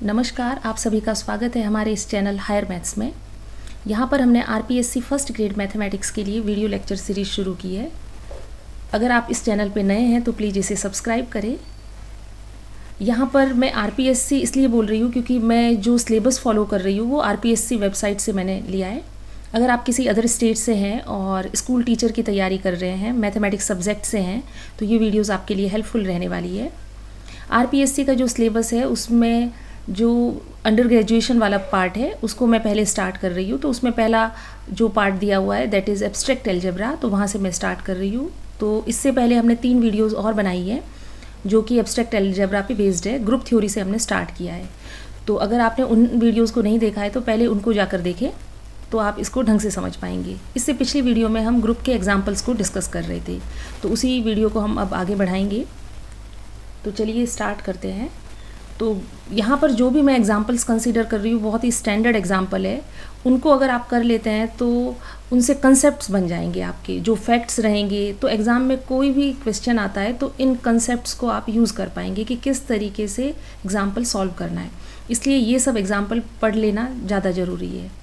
नमस्कार, आप सभी का स्वागत है हमारे इस चैनल हायर मैथ्स में। यहाँ पर हमने आरपीएससी फर्स्ट ग्रेड मैथमेटिक्स के लिए वीडियो लेक्चर सीरीज शुरू की है। अगर आप इस चैनल पे नए हैं तो प्लीज़ इसे सब्सक्राइब करें। यहाँ पर मैं आरपीएससी इसलिए बोल रही हूँ क्योंकि मैं जो सिलेबस फॉलो कर रही हूँ वो आरपीएससी वेबसाइट से मैंने लिया है। अगर आप किसी अदर स्टेट से हैं और स्कूल टीचर की तैयारी कर रहे हैं, मैथमेटिक्स सब्जेक्ट से हैं, तो ये वीडियोज़ आपके लिए हेल्पफुल रहने वाली है। आरपीएससी का जो सिलेबस है उसमें जो अंडर ग्रेजुएशन वाला पार्ट है उसको मैं पहले स्टार्ट कर रही हूँ। तो उसमें पहला जो पार्ट दिया हुआ है दैट इज़ एब्स्ट्रैक्ट अलजेब्रा, तो वहाँ से मैं स्टार्ट कर रही हूँ। तो इससे पहले हमने 3 वीडियोज़ और बनाई है जो कि एब्स्ट्रैक्ट अलजेब्रा पे बेस्ड है। ग्रुप थ्योरी से हमने स्टार्ट किया है। तो अगर आपने उन वीडियोज़ को नहीं देखा है तो पहले उनको जाकर देखें, तो आप इसको ढंग से समझ पाएंगे। इससे पिछली वीडियो में हम ग्रुप के एग्जाम्पल्स को डिस्कस कर रहे थे, तो उसी वीडियो को हम अब आगे बढ़ाएंगे। तो चलिए स्टार्ट करते हैं। तो यहाँ पर जो भी मैं एग्जांपल्स कंसीडर कर रही हूँ बहुत ही स्टैंडर्ड एग्जांपल है। उनको अगर आप कर लेते हैं तो उनसे कंसेप्ट्स बन जाएंगे आपके, जो फैक्ट्स रहेंगे। तो एग्ज़ाम में कोई भी क्वेश्चन आता है तो इन कंसेप्ट्स को आप यूज़ कर पाएंगे कि किस तरीके से एग्जांपल सॉल्व करना है। इसलिए ये सब एग्जांपल पढ़ लेना ज़्यादा ज़रूरी है।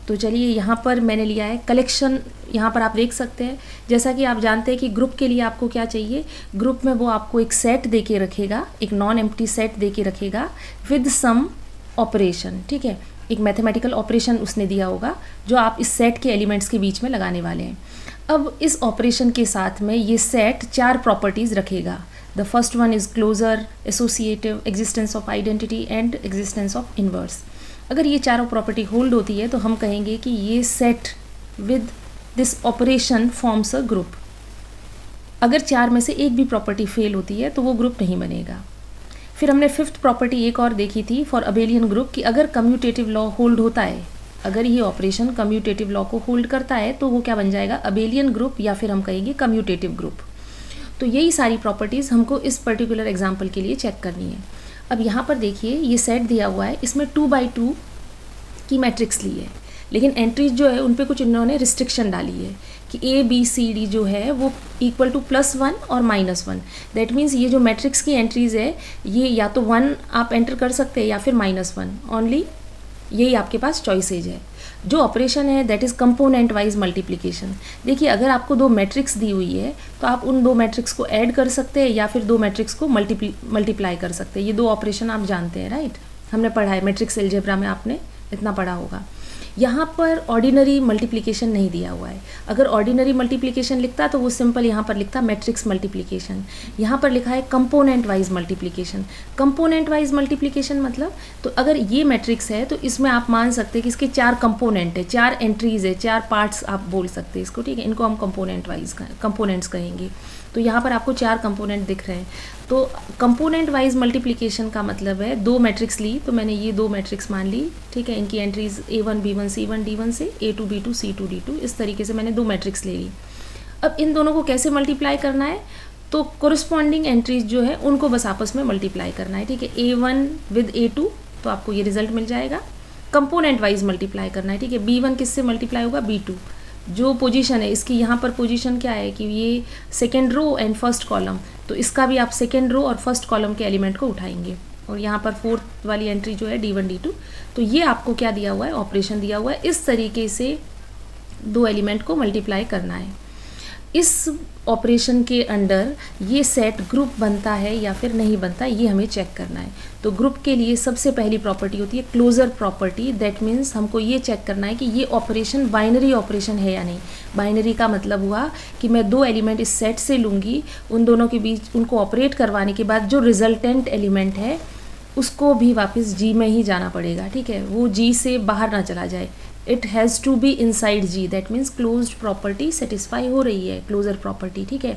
तो चलिए यहाँ पर मैंने लिया है कलेक्शन। यहाँ पर आप देख सकते हैं, जैसा कि आप जानते हैं कि ग्रुप के लिए आपको क्या चाहिए। ग्रुप में वो आपको एक सेट दे के रखेगा, एक नॉन एम्प्टी सेट दे के रखेगा विद सम ऑपरेशन। ठीक है, एक मैथमेटिकल ऑपरेशन उसने दिया होगा जो आप इस सेट के एलिमेंट्स के बीच में लगाने वाले हैं। अब इस ऑपरेशन के साथ में ये सेट 4 प्रॉपर्टीज़ रखेगा। The first one is closure, associative, existence of identity and existence of inverse. अगर ये चारों प्रॉपर्टी होल्ड होती है तो हम कहेंगे कि ये set with this operation forms a group. अगर 4 में से एक भी प्रॉपर्टी फेल होती है तो वो ग्रुप नहीं बनेगा। फिर हमने 5th प्रॉपर्टी एक और देखी थी फॉर अबेलियन ग्रुप कि अगर कम्यूटेटिव लॉ होल्ड होता है, अगर ये ऑपरेशन कम्यूटेटिव लॉ को होल्ड करता है तो वो क्या बन जाएगा, अबेलियन ग्रुप, या फिर हम कहेंगे कम्यूटेटिव ग्रुप। तो यही सारी प्रॉपर्टीज़ हमको इस पर्टिकुलर एग्जाम्पल के लिए चेक करनी है। अब यहाँ पर देखिए ये सेट दिया हुआ है, इसमें 2x2 की मैट्रिक्स ली है, लेकिन एंट्रीज जो है उन पे कुछ इन्होंने रिस्ट्रिक्शन डाली है कि A B C D जो है वो इक्वल टू +1 और -1। दैट मीन्स ये जो मैट्रिक्स की एंट्रीज है ये या तो 1 आप एंटर कर सकते हैं या फिर -1, ओनली यही आपके पास चॉइसेज है। जो ऑपरेशन है that is component wise multiplication. देखिए अगर आपको 2 मैट्रिक्स दी हुई है तो आप उन 2 मैट्रिक्स को ऐड कर सकते हैं या फिर 2 मैट्रिक्स को मल्टीप्लाई कर सकते हैं। ये 2 ऑपरेशन आप जानते हैं, राइट, हमने पढ़ा है मैट्रिक्स अलजेब्रा में, आपने इतना पढ़ा होगा। यहाँ पर ऑर्डिनरी मल्टीप्लिकेशन नहीं दिया हुआ है। अगर ऑर्डिनरी मल्टीप्लिकेशन लिखता तो वो सिंपल यहाँ पर लिखता मैट्रिक्स मल्टीप्लिकेशन। यहाँ पर लिखा है component wise multiplication. Component wise multiplication मतलब, तो अगर ये मैट्रिक्स है तो इसमें आप मान सकते हैं कि इसके 4 कंपोनेंट है, 4 एंट्रीज है, 4 पार्ट्स आप बोल सकते हैं इसको। ठीक है, इनको हम कंपोनेंट्स कहेंगे। तो यहाँ पर आपको 4 कंपोनेंट दिख रहे हैं। तो कंपोनेंट वाइज मल्टीप्लिकेशन का मतलब है 2 मैट्रिक्स ली, तो मैंने ये 2 मैट्रिक्स मान ली। ठीक है, इनकी entries A1 B1 C1 D1 से A2 B2 C2 D2, इस तरीके से मैंने 2 मैट्रिक्स ले ली। अब इन दोनों को कैसे मल्टीप्लाई करना है, तो कोरिस्पॉन्डिंग एंट्रीज जो है उनको बस आपस में मल्टीप्लाई करना है। ठीक है, A1 विद A2, तो आपको ये रिजल्ट मिल जाएगा। कंपोनेंट वाइज मल्टीप्लाई करना है। ठीक है, B1 किससे मल्टीप्लाई होगा, B2। जो पोजीशन है इसकी, यहाँ पर पोजीशन क्या है कि ये second row and first column, तो इसका भी आप सेकेंड रो और फर्स्ट कॉलम के एलिमेंट को उठाएंगे। और यहाँ पर 4th वाली एंट्री जो है D1 D2, तो ये आपको क्या दिया हुआ है, ऑपरेशन दिया हुआ है। इस तरीके से 2 एलिमेंट को मल्टीप्लाई करना है। इस ऑपरेशन के अंडर ये सेट ग्रुप बनता है या फिर नहीं बनता, ये हमें चेक करना है। तो ग्रुप के लिए सबसे पहली प्रॉपर्टी होती है क्लोजर प्रॉपर्टी। दैट मीन्स हमको ये चेक करना है कि ये ऑपरेशन बाइनरी ऑपरेशन है या नहीं। बाइनरी का मतलब हुआ कि मैं 2 एलिमेंट इस सेट से लूँगी, उन दोनों के बीच उनको ऑपरेट करवाने के बाद जो रिजल्टेंट एलिमेंट है उसको भी वापस G में ही जाना पड़ेगा। ठीक है, वो G से बाहर ना चला जाए। It has to be inside G, that means closed property satisfy हो रही है, क्लोजर प्रॉपर्टी। ठीक है,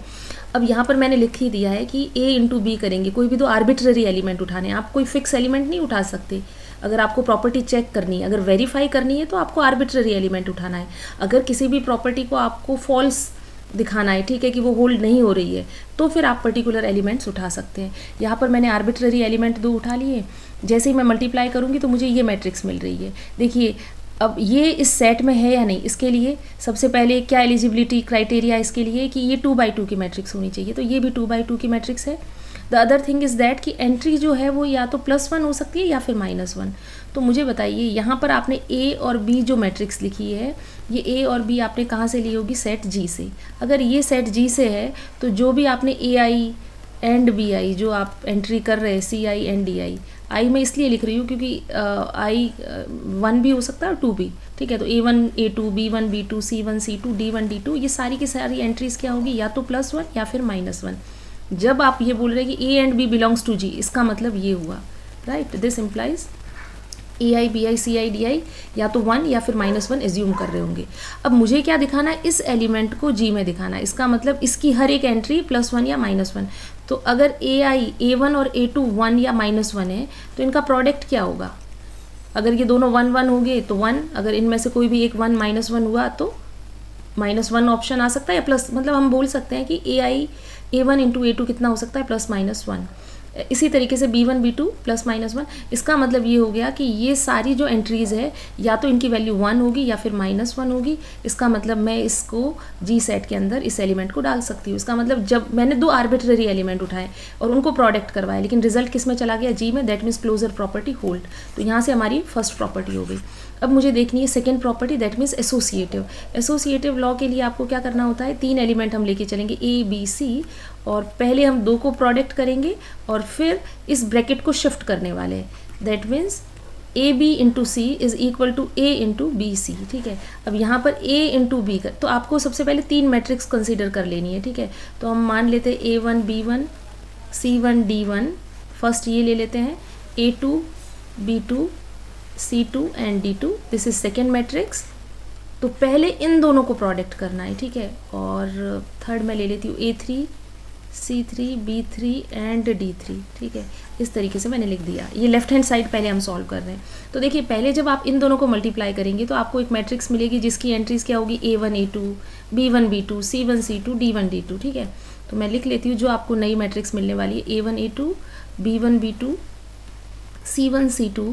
अब यहाँ पर मैंने लिख ही दिया है कि A इंटू B करेंगे। कोई भी 2 आर्बिट्ररी एलिमेंट उठाने हैं, आप कोई फिक्स एलिमेंट नहीं उठा सकते। अगर आपको प्रॉपर्टी चेक करनी है, अगर वेरीफाई करनी है तो आपको आर्बिट्ररी एलिमेंट उठाना है। अगर किसी भी प्रॉपर्टी को आपको फॉल्स दिखाना है, ठीक है, कि वो होल्ड नहीं हो रही है, तो फिर आप पर्टिकुलर एलिमेंट्स उठा सकते हैं। यहाँ पर मैंने आर्बिट्ररी एलिमेंट 2 उठा लिए। जैसे ही मैं मल्टीप्लाई करूँगी तो मुझे ये मैट्रिक्स मिल रही है। देखिए अब ये इस सेट में है या नहीं, इसके लिए सबसे पहले क्या एलिजिबिलिटी क्राइटेरिया इसके लिए कि ये 2x2 की मैट्रिक्स होनी चाहिए। तो ये भी 2x2 की मैट्रिक्स है। The other thing is that कि एंट्री जो है वो या तो +1 हो सकती है या फिर -1। तो मुझे बताइए यहाँ पर आपने ए और बी जो मैट्रिक्स लिखी है, ये ए और बी आपने कहाँ से ली होगी? सेट जी से। अगर ये सेट जी से है तो जो भी आपने ए आई एंड बी आई जो आप एंट्री कर रहे हैं, सी आई एंड डी आई मैं इसलिए लिख रही हूँ क्योंकि आई 1 भी हो सकता है और 2 भी, ठीक है। तो A1 A2 B1 B2 C1 C2 D1 D2 ये सारी की सारी एंट्रीज क्या होगी? या तो +1 या फिर -1। जब आप ये बोल रहे हैं कि A and B belongs to G, इसका मतलब ये हुआ, right. This implies AI BI CI DI या तो 1 या फिर -1 एज्यूम कर रहे होंगे। अब मुझे क्या दिखाना है? इस एलिमेंट को G में दिखाना है। इसका मतलब इसकी हर एक एंट्री +1 या -1। तो अगर AI A1 और A2 1 या -1 है तो इनका प्रोडक्ट क्या होगा? अगर ये दोनों 1 1 हो गए तो 1, अगर इनमें से कोई भी एक 1 -1 हुआ तो -1 ऑप्शन आ सकता है, या प्लस, मतलब हम बोल सकते हैं कि AI A1 इंटू A2 कितना हो सकता है? +-1। इसी तरीके से B1 B2 +-1। इसका मतलब ये हो गया कि ये सारी जो एंट्रीज़ है या तो इनकी वैल्यू 1 होगी या फिर -1 होगी। इसका मतलब मैं इसको G सेट के अंदर इस एलिमेंट को डाल सकती हूँ। इसका मतलब जब मैंने 2 आर्बिट्ररी एलिमेंट उठाए और उनको प्रोडक्ट करवाया, लेकिन रिजल्ट किस में चला गया? G में। That means closure property hold. तो यहाँ से हमारी फर्स्ट प्रॉपर्टी हो गई। अब मुझे देखनी है second property, that means associative. Associative law के लिए आपको क्या करना होता है? 3 एलिमेंट हम लेके चलेंगे A B C, और पहले हम 2 को प्रोडक्ट करेंगे और फिर इस ब्रैकेट को शिफ्ट करने वाले हैं। That means AB into C is equal to A into B C, ठीक है। अब यहाँ पर A इंटू बी तो आपको सबसे पहले 3 मैट्रिक्स कंसीडर कर लेनी है, ठीक है। तो हम मान लेते हैं A1 B1 C1 D1। First ये ले लेते हैं A2 B2 C2 and D2। This is second matrix. तो पहले इन दोनों को प्रोडक्ट करना है, ठीक है। और थर्ड मैं ले लेती हूँ A3 C3 B3 and D3, ठीक है। इस तरीके से मैंने लिख दिया। ये लेफ्ट हैंड साइड पहले हम सॉल्व कर रहे हैं। तो देखिए, पहले जब आप इन दोनों को मल्टीप्लाई करेंगे तो आपको एक मैट्रिक्स मिलेगी जिसकी एंट्रीज क्या होगी? A1 A2 B1 B2 C1 C2 D1 D2, ठीक है। तो मैं लिख लेती हूँ जो आपको नई मैट्रिक्स मिलने वाली है, A1 A2 B1 B2 C1 C2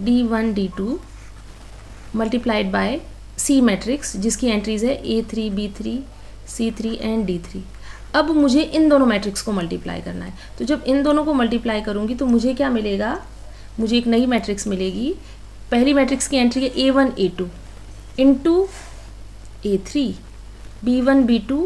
D1 D2 multiplied by C matrix जिसकी एंट्रीज है A3 B3 C3 and D3। अब मुझे इन दोनों मैट्रिक्स को मल्टीप्लाई करना है। तो जब इन दोनों को मल्टीप्लाई करूँगी तो मुझे क्या मिलेगा? मुझे एक नई मैट्रिक्स मिलेगी। पहली मैट्रिक्स की एंट्री है A1 A2 into A3 B1 B2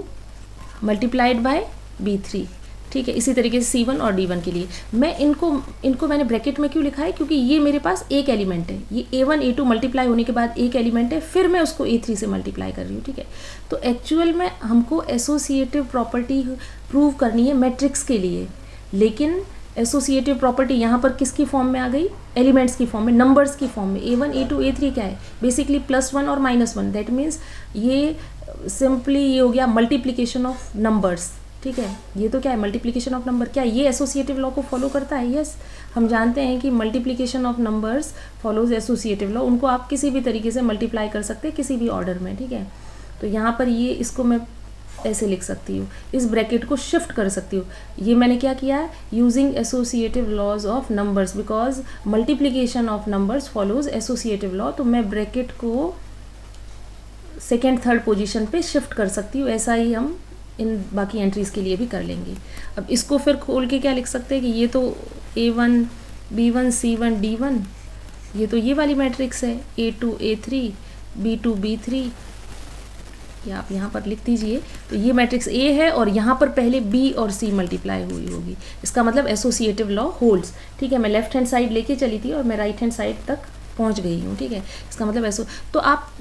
multiplied by B3, ठीक है। इसी तरीके से C1 और D1 के लिए मैं इनको मैंने ब्रैकेट में क्यों लिखा है? क्योंकि ये मेरे पास एक एलिमेंट है। ये A1 A2 मल्टीप्लाई होने के बाद एक एलिमेंट है, फिर मैं उसको A3 से मल्टीप्लाई कर रही हूँ, ठीक है। तो एक्चुअल में हमको एसोसिएटिव प्रॉपर्टी प्रूव करनी है मैट्रिक्स के लिए, लेकिन एसोसिएटिव प्रॉपर्टी यहाँ पर किसकी फॉर्म में आ गई? एलिमेंट्स की फॉर्म में, नंबर्स की फॉर्म में। A1 A2 A3 क्या है? बेसिकली +1 और -1। दैट मीन्स ये सिंपली ये हो गया मल्टीप्लीकेशन ऑफ नंबर्स, ठीक है। ये तो क्या है? Multiplication of number. क्या ये एसोसिएटिव लॉ को फॉलो करता है? यस, हम जानते हैं कि multiplication of numbers follows associative law. उनको आप किसी भी तरीके से मल्टीप्लाई कर सकते हैं, किसी भी ऑर्डर में, ठीक है। तो यहाँ पर ये इसको मैं ऐसे लिख सकती हूँ, इस ब्रैकेट को शिफ्ट कर सकती हूँ। ये मैंने क्या किया है? Using associative laws of numbers, because multiplication of numbers follows associative law. तो मैं ब्रैकेट को सेकेंड थर्ड पोजिशन पे शिफ्ट कर सकती हूँ। ऐसा ही हम इन बाकी एंट्रीज़ के लिए भी कर लेंगे। अब इसको फिर खोल के क्या लिख सकते हैं कि ये तो A1 B1 C1 D1, ये तो ये वाली मैट्रिक्स है A2 A3 B2 B3, या आप यहाँ पर लिख दीजिए। तो ये मैट्रिक्स A है और यहाँ पर पहले B और C मल्टीप्लाई हुई होगी। इसका मतलब एसोसिएटिव लॉ होल्ड्स, ठीक है। मैं लेफ्ट हैंड साइड लेके चली थी और मैं राइट हैंड साइड तक पहुंच गई हूँ, ठीक है। इसका मतलब तो आप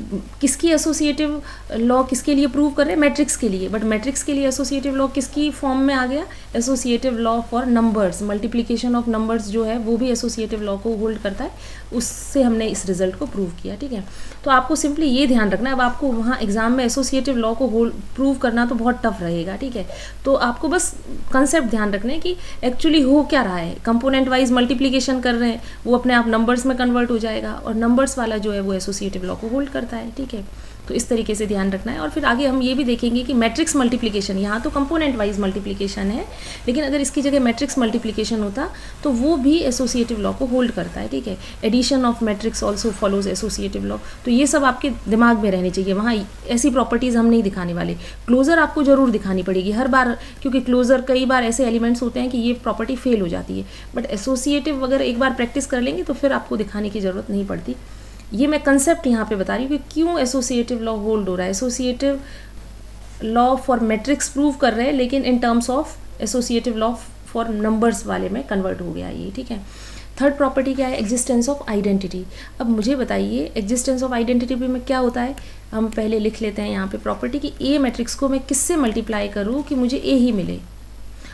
किसकी एसोसिएटिव लॉ किसके लिए प्रूव कर रहे हैं? मैट्रिक्स के लिए। बट मैट्रिक्स के लिए एसोसिएटिव लॉ किसकी फॉर्म में आ गया? Associative law for numbers. Multiplication of numbers जो है वो भी एसोसिएटिव लॉ को होल्ड करता है। उससे हमने इस रिजल्ट को प्रूव किया, ठीक है। तो आपको सिंपली ये ध्यान रखना है। अब आपको वहाँ एग्जाम में एसोसिएटिव लॉ को प्रूव करना तो बहुत टफ रहेगा, ठीक है। तो आपको बस कंसेप्ट ध्यान रखना है कि एक्चुअली हो क्या रहा है। कंपोनेंट वाइज मल्टीप्लिकेशन कर रहे हैं, वो अपने आप नंबर्स में कन्वर्ट हो जाएगा, और नंबर्स वाला जो है वो एसोसिएटिव लॉ को होल्ड करता है, ठीक है। तो इस तरीके से ध्यान रखना है। और फिर आगे हम ये भी देखेंगे कि मैट्रिक्स मल्टीप्लिकेशन, यहाँ तो कंपोनेंट वाइज मल्टीप्लिकेशन है, लेकिन अगर इसकी जगह मैट्रिक्स मल्टीप्लिकेशन होता तो वो भी एसोसिएटिव लॉ को होल्ड करता है, ठीक है। Addition of matrix also follows associative law, तो ये सब आपके दिमाग में रहने चाहिए। वहाँ ऐसी प्रॉपर्टीज़ हम नहीं दिखाने वाले। क्लोजर आपको जरूर दिखानी पड़ेगी हर बार, क्योंकि क्लोजर कई बार ऐसे एलिमेंट्स होते हैं कि ये प्रॉपर्टी फेल हो जाती है, बट एसोसिएटिव अगर एक बार प्रैक्टिस कर लेंगे तो फिर आपको दिखाने की ज़रूरत नहीं पड़ती। ये मैं कंसेप्ट यहाँ पे बता रही हूँ कि क्यों एसोसिएटिव लॉ होल्ड हो रहा है। Associative law for matrix prove कर रहे हैं, लेकिन in terms of associative law for numbers वाले में कन्वर्ट हो गया ये, ठीक है। थर्ड प्रॉपर्टी क्या है? Existence of identity. अब मुझे बताइए एग्जिस्टेंस ऑफ आइडेंटिटी में क्या होता है। हम पहले लिख लेते हैं यहाँ पे प्रॉपर्टी कि ए मैट्रिक्स को मैं किससे मल्टीप्लाई करूँ कि मुझे ए ही मिले।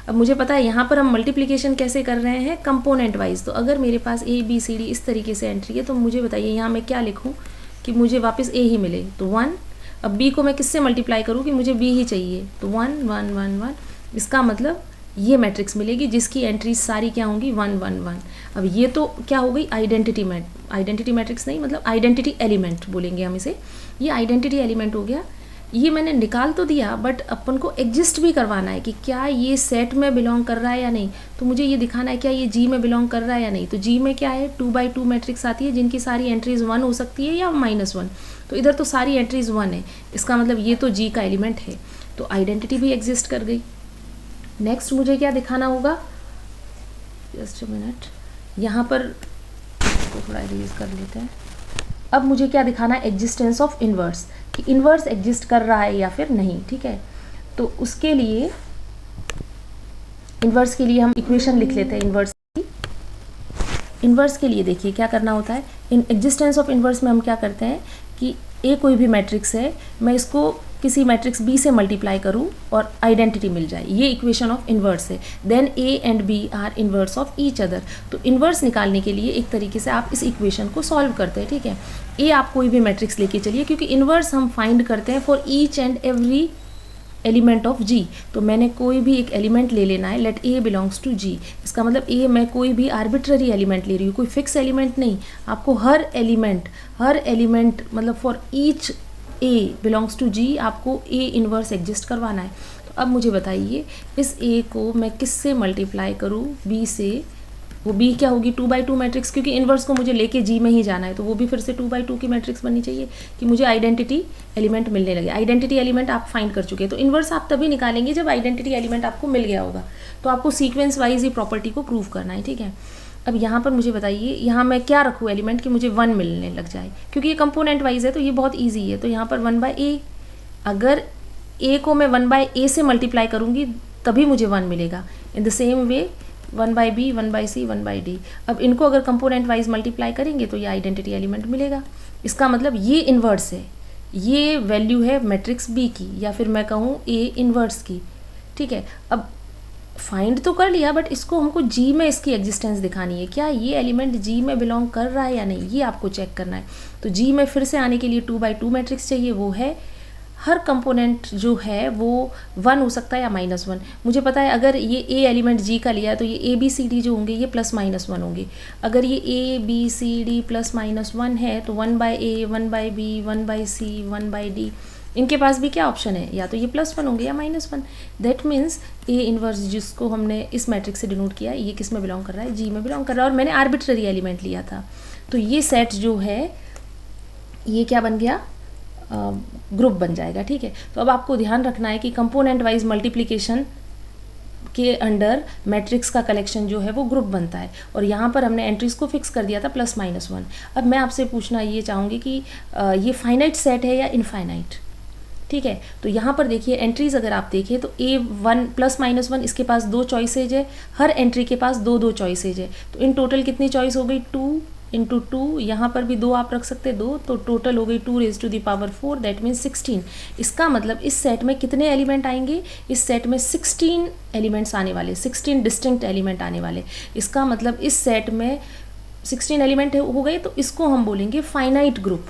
अब मुझे पता है यहाँ पर हम मल्टीप्लिकेशन कैसे कर रहे हैं, कंपोनेंट वाइज। तो अगर मेरे पास ए बी सी डी इस तरीके से एंट्री है, तो मुझे बताइए यहाँ मैं क्या लिखूँ कि मुझे वापस ए ही मिले, तो 1। अब बी को मैं किससे मल्टीप्लाई करूँ कि मुझे बी ही चाहिए, तो 1 1 1 1। इसका मतलब ये मैट्रिक्स मिलेगी जिसकी एंट्रीज सारी क्या होंगी, 1 1 1। अब ये तो क्या हो गई, आइडेंटिटी मैट्रिक्स नहीं, मतलब आइडेंटिटी एलिमेंट बोलेंगे हम इसे। ये आइडेंटिटी एलिमेंट हो गया। ये मैंने निकाल तो दिया, बट अपन को एग्जिस्ट भी करवाना है कि क्या ये सेट में बिलोंग कर रहा है या नहीं। तो मुझे ये दिखाना है क्या ये जी में बिलोंग कर रहा है या नहीं। तो जी में क्या है, 2x2 मैट्रिक्स आती है जिनकी सारी एंट्रीज 1 हो सकती है या -1। तो इधर तो सारी एंट्रीज 1 है, इसका मतलब ये तो जी का एलिमेंट है, तो आइडेंटिटी भी एग्जिस्ट कर गई। नेक्स्ट मुझे क्या दिखाना होगा, जस्ट अ मिनट, यहाँ पर इसको थोड़ा इरेज कर लेते हैं। अब मुझे क्या दिखाना है, एग्जिस्टेंस ऑफ इन्वर्स, कि इन्वर्स एग्जिस्ट कर रहा है या फिर नहीं, ठीक है। तो उसके लिए इन्वर्स के लिए हम इक्वेशन लिख लेते हैं इन्वर्स की। इन्वर्स के लिए देखिए क्या करना होता है, इन एग्जिस्टेंस ऑफ इन्वर्स में हम क्या करते हैं कि ए कोई भी मैट्रिक्स है, मैं इसको किसी मैट्रिक्स बी से मल्टीप्लाई करूं और आइडेंटिटी मिल जाए, ये इक्वेशन ऑफ इन्वर्स है। Then A and B are inverse of each other. तो इन्वर्स निकालने के लिए एक तरीके से आप इस इक्वेशन को सॉल्व करते हैं, ठीक है। ए आप कोई भी मैट्रिक्स लेके चलिए, क्योंकि इन्वर्स हम फाइंड करते हैं for each and every element of G. तो मैंने कोई भी एक एलिमेंट ले लेना है, let A belongs to G. इसका मतलब ए मैं कोई भी आर्बिट्ररी एलिमेंट ले रही हूँ, कोई फिक्स एलिमेंट नहीं। आपको हर एलिमेंट मतलब for each A belongs to G आपको ए इन्वर्स एग्जिस्ट करवाना है। तो अब मुझे बताइए इस ए को मैं किससे मल्टीप्लाई करूँ, बी से। वो बी क्या होगी, 2x2 मैट्रिक्स, क्योंकि इन्वर्स को मुझे लेके जी में ही जाना है, तो वो भी फिर से 2x2 की मैट्रिक्स बननी चाहिए कि मुझे आइडेंटिटी एलिमेंट मिलने लगे। आइडेंटिटी एलिमेंट आप फाइंड कर चुके हैं, तो इन्वर्स आप तभी निकालेंगे जब आइडेंटिटी एलिमेंट आपको मिल गया होगा। तो आपको सीक्वेंस वाइज ही प्रॉपर्टी को प्रूव करना है, ठीक है। अब यहाँ पर मुझे बताइए यहाँ मैं क्या रखूँ एलिमेंट कि मुझे 1 मिलने लग जाए, क्योंकि ये कंपोनेंट वाइज है तो ये बहुत ईजी है। तो यहाँ पर 1/a, अगर a को मैं 1/a से मल्टीप्लाई करूँगी तभी मुझे 1 मिलेगा। In the same way 1/b, 1/c, 1/d। अब इनको अगर कंपोनेंट वाइज मल्टीप्लाई करेंगे तो ये आइडेंटिटी एलिमेंट मिलेगा। इसका मतलब ये इन्वर्स है, ये वैल्यू है मैट्रिक्स बी की, या फिर मैं कहूँ ए इन्वर्स की, ठीक है। अब फाइंड तो कर लिया, बट इसको हमको जी में इसकी एग्जिस्टेंस दिखानी है, क्या ये एलिमेंट जी में बिलोंग कर रहा है या नहीं, ये आपको चेक करना है। तो जी में फिर से आने के लिए 2x2 मैट्रिक्स चाहिए, वो है हर कंपोनेंट जो है वो 1 हो सकता है या -1। मुझे पता है अगर ये ए एलिमेंट जी का लिया है तो ये ए बी सी डी जो होंगे ये +-1 होंगे। अगर ये ए बी सी डी +-1 है तो 1/a, 1/b, 1/c, 1/d, इनके पास भी क्या ऑप्शन है, या तो ये +1 होंगे या -1। दैट मीन्स ए इन्वर्स जिसको हमने इस मैट्रिक्स से डिनोट किया है, ये किस में बिलोंग कर रहा है, जी में बिलोंग कर रहा है, और मैंने आर्बिट्ररी एलिमेंट लिया था। तो ये सेट जो है ये क्या बन गया, ग्रुप बन जाएगा, ठीक है। तो अब आपको ध्यान रखना है कि कंपोनेंट वाइज मल्टीप्लिकेशन के अंडर मैट्रिक्स का कलेक्शन जो है वो ग्रुप बनता है, और यहाँ पर हमने एंट्रीज को फिक्स कर दिया था +-1। अब मैं आपसे पूछना ये चाहूँगी कि ये फाइनाइट सेट है या इनफाइनाइट, ठीक है। तो यहाँ पर देखिए एंट्रीज अगर आप देखें तो A1 +-1 इसके पास 2 चॉइसेज है, हर एंट्री के पास 2 चॉइसेज है। तो इन टोटल कितनी चॉइस हो गई, 2 × 2, यहाँ पर भी 2 आप रख सकते हैं, 2, तो टोटल हो गई 2⁴, दैट मीन्स 16। इसका मतलब इस सेट में कितने एलिमेंट आएंगे, इस सेट में 16 एलिमेंट्स आने वाले, 16 डिस्टिंक्ट एलिमेंट आने वाले। इसका मतलब इस सेट में 16 एलिमेंट हो गए, तो इसको हम बोलेंगे फाइनाइट ग्रुप।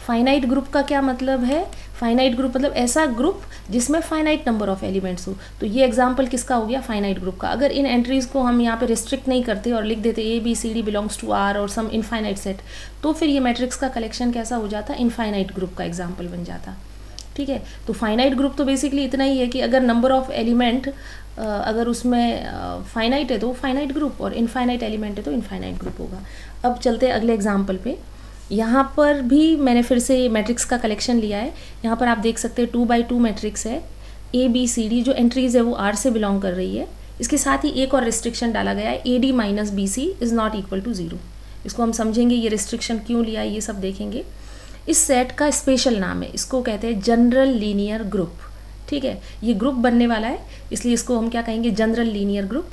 फाइनाइट ग्रुप का क्या मतलब है, फाइनाइट ग्रुप मतलब ऐसा ग्रुप जिसमें फाइनाइट नंबर ऑफ एलिमेंट्स हो। तो ये एग्जांपल किसका हो गया, फाइनाइट ग्रुप का। अगर इन एंट्रीज़ को हम यहाँ पे रिस्ट्रिक्ट नहीं करते और लिख देते A B C D belongs to R और सम इनफाइनाइट सेट, तो फिर ये मैट्रिक्स का कलेक्शन कैसा हो जाता, इनफाइनाइट ग्रुप का एग्जाम्पल बन जाता। ठीक है, तो फाइनाइट ग्रुप तो बेसिकली इतना ही है कि अगर नंबर ऑफ एलिमेंट अगर उसमें फाइनाइट है तो फाइनाइट ग्रुप, और इनफाइनाइट एलिमेंट है तो इनफाइनाइट ग्रुप होगा। अब चलते हैं अगले एग्जाम्पल पे। यहाँ पर भी मैंने फिर से मैट्रिक्स का कलेक्शन लिया है। यहाँ पर आप देख सकते हैं 2x2 मैट्रिक्स है, ए बी सी डी जो एंट्रीज़ है वो आर से बिलोंग कर रही है। इसके साथ ही एक और रिस्ट्रिक्शन डाला गया है, A D minus B C is not equal to 0। इसको हम समझेंगे ये रिस्ट्रिक्शन क्यों लिया है, ये सब देखेंगे। इस सेट का स्पेशल नाम है, इसको कहते हैं जनरल लीनियर ग्रुप। ठीक है, ये ग्रुप बनने वाला है इसलिए इसको हम क्या कहेंगे, जनरल लीनियर ग्रुप।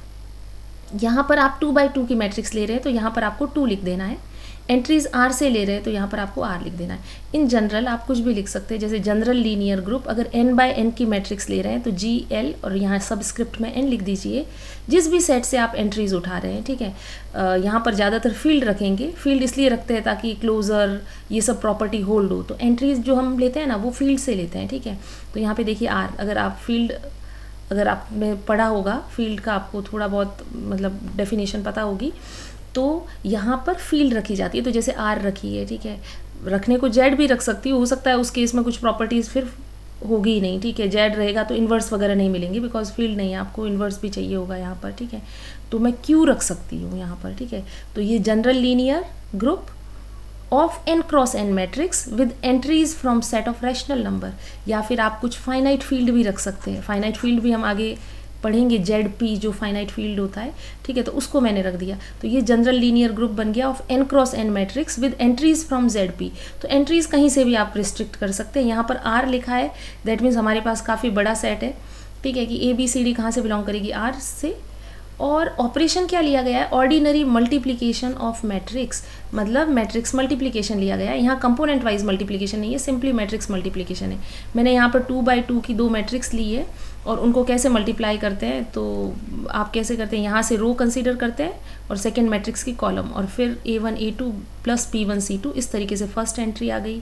यहाँ पर आप 2x2 की मैट्रिक्स ले रहे हैं तो यहाँ पर आपको 2 लिख देना है। एंट्रीज आर से ले रहे हैं तो यहाँ पर आपको आर लिख देना है। इन जनरल आप कुछ भी लिख सकते हैं, जैसे जनरल लीनियर ग्रुप अगर n/n की मैट्रिक्स ले रहे हैं तो GL और यहाँ सबस्क्रिप्ट में n लिख दीजिए, जिस भी सेट से आप एंट्रीज उठा रहे हैं। ठीक है, यहाँ पर ज़्यादातर फील्ड रखेंगे, फील्ड इसलिए रखते हैं ताकि क्लोजर ये सब प्रॉपर्टी होल्ड हो। तो एंट्रीज जो हम लेते हैं ना वो फील्ड से लेते हैं। ठीक है, तो यहाँ पे देखिए आर, अगर आप फील्ड, अगर आपने पढ़ा होगा फील्ड का, आपको थोड़ा बहुत मतलब डेफिनेशन पता होगी, तो यहाँ पर फील्ड रखी जाती है। तो जैसे आर रखी है, ठीक है, रखने को जेड भी रख सकती हो सकता है उस केस में कुछ प्रॉपर्टीज़ फिर होगी ही नहीं। ठीक है, जेड रहेगा तो इन्वर्स वगैरह नहीं मिलेंगे बिकॉज फील्ड नहीं है, आपको इन्वर्स भी चाहिए होगा यहाँ पर। ठीक है, तो मैं क्यू रख सकती हूँ यहाँ पर। ठीक है, तो ये general linear group of n cross n matrix with entries from set of rational number, या फिर आप कुछ फाइनाइट फील्ड भी रख सकते हैं। फाइनाइट फील्ड भी हम आगे पढ़ेंगे, ZP जो फाइनाइट फील्ड होता है। ठीक है, तो उसको मैंने रख दिया। तो ये जनरल लीनियर ग्रुप बन गया of n cross n matrix with entries from ZP। तो एंट्रीज कहीं से भी आप रिस्ट्रिक्ट कर सकते हैं। यहाँ पर R लिखा है, दैट मीन्स हमारे पास काफ़ी बड़ा सेट है। ठीक है, कि ABCD कहाँ से बिलोंग करेगी, R से। और ऑपरेशन क्या लिया गया है, ऑर्डिनरी मल्टीप्लिकेशन ऑफ मैट्रिक्स, मतलब मैट्रिक्स मल्टीप्लिकेशन लिया गया है। यहाँ कंपोनेंट वाइज मल्टीप्लिकेशन नहीं है, सिंपली मैट्रिक्स मल्टीप्लिकेशन है। मैंने यहाँ पर 2x2 की 2 मैट्रिक्स ली है और उनको कैसे मल्टीप्लाई करते हैं, तो आप कैसे करते हैं, यहाँ से रो कंसीडर करते हैं और सेकेंड मैट्रिक्स की कॉलम, और फिर A1 A2 plus P1 C2, इस तरीके से फर्स्ट एंट्री आ गई।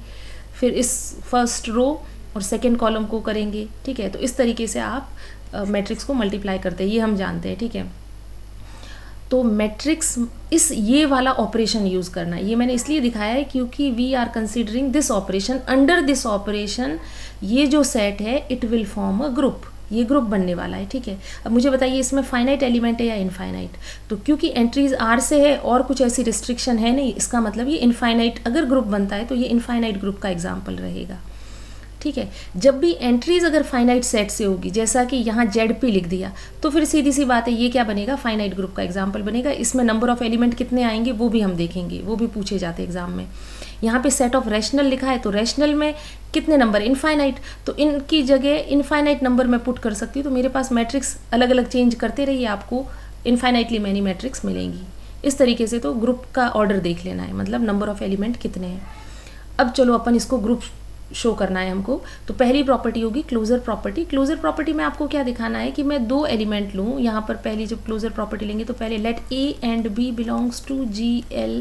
फिर इस फर्स्ट रो और सेकेंड कॉलम को करेंगे। ठीक है, तो इस तरीके से आप मैट्रिक्स को मल्टीप्लाई करते हैं, ये हम जानते हैं। ठीक है, तो मैट्रिक्स इस ये वाला ऑपरेशन यूज़ करना, ये मैंने इसलिए दिखाया है क्योंकि we are considering this operation, under this operation ये जो सेट है it will form a group, ये ग्रुप बनने वाला है। ठीक है, अब मुझे बताइए इसमें फाइनाइट एलिमेंट है या इनफाइनाइट, तो क्योंकि एंट्रीज आर से है और कुछ ऐसी रिस्ट्रिक्शन है नहीं, इसका मतलब ये इनफाइनाइट अगर ग्रुप बनता है तो ये इनफाइनाइट ग्रुप का एग्जाम्पल रहेगा। ठीक है, जब भी एंट्रीज अगर फाइनाइट सेट से होगी, जैसा कि यहाँ ZP लिख दिया, तो फिर सीधी सी बात है ये क्या बनेगा, फाइनाइट ग्रुप का एग्जाम्पल बनेगा। इसमें नंबर ऑफ एलिमेंट कितने आएंगे वो भी हम देखेंगे, वो भी पूछे जाते हैं एग्जाम में। यहाँ पे सेट ऑफ रैशनल लिखा है तो रैशनल में कितने नंबर, इनफाइनाइट, तो इनकी जगह इनफाइनाइट नंबर मैं पुट कर सकती हूँ। तो मेरे पास मैट्रिक्स अलग अलग चेंज करते रहिए, आपको इनफाइनाइटली मैनी मैट्रिक्स मिलेंगी। इस तरीके से तो ग्रुप का ऑर्डर देख लेना है, मतलब नंबर ऑफ एलिमेंट कितने हैं। अब चलो अपन इसको ग्रुप शो करना है हमको, तो पहली प्रॉपर्टी होगी क्लोजर प्रॉपर्टी। क्लोजर प्रॉपर्टी में आपको क्या दिखाना है कि मैं 2 एलिमेंट लूँ। यहाँ पर पहली जब क्लोजर प्रॉपर्टी लेंगे तो पहले let A and B belongs to GL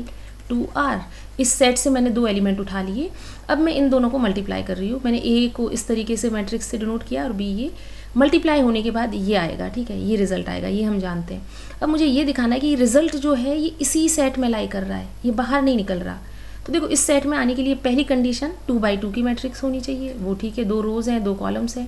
two R, इस सेट से मैंने 2 एलिमेंट उठा लिए। अब मैं इन दोनों को मल्टीप्लाई कर रही हूँ। मैंने A को इस तरीके से मैट्रिक्स से डिनोट किया और B ये मल्टीप्लाई होने के बाद ये आएगा। ठीक है, ये रिजल्ट आएगा, ये हम जानते हैं। अब मुझे ये दिखाना है कि रिजल्ट जो है ये इसी सेट में लाई कर रहा है, ये बाहर नहीं निकल रहा। तो देखो इस सेट में आने के लिए पहली कंडीशन 2x2 की मैट्रिक्स होनी चाहिए, वो ठीक है, 2 रोज हैं 2 कॉलम्स हैं।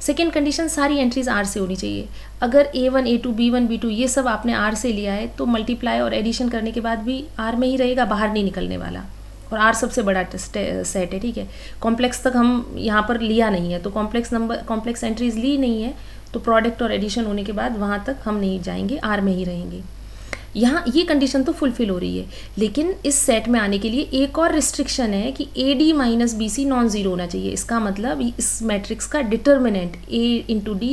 सेकेंड कंडीशन सारी एंट्रीज R से होनी चाहिए। अगर A1 A2 B1 B2 ये सब आपने R से लिया है तो मल्टीप्लाई और एडिशन करने के बाद भी R में ही रहेगा, बाहर नहीं निकलने वाला। और R सबसे बड़ा सेट है। ठीक है, कॉम्प्लेक्स तक हम यहाँ पर लिया नहीं है, तो कॉम्प्लेक्स एंट्रीज ली नहीं है, तो प्रोडक्ट और एडिशन होने के बाद वहाँ तक हम नहीं जाएंगे, R में ही रहेंगे। यहाँ ये कंडीशन तो फुलफिल हो रही है, लेकिन इस सेट में आने के लिए एक और रिस्ट्रिक्शन है कि AD minus BC non zero होना चाहिए। इसका मतलब इस मैट्रिक्स का determinant A into D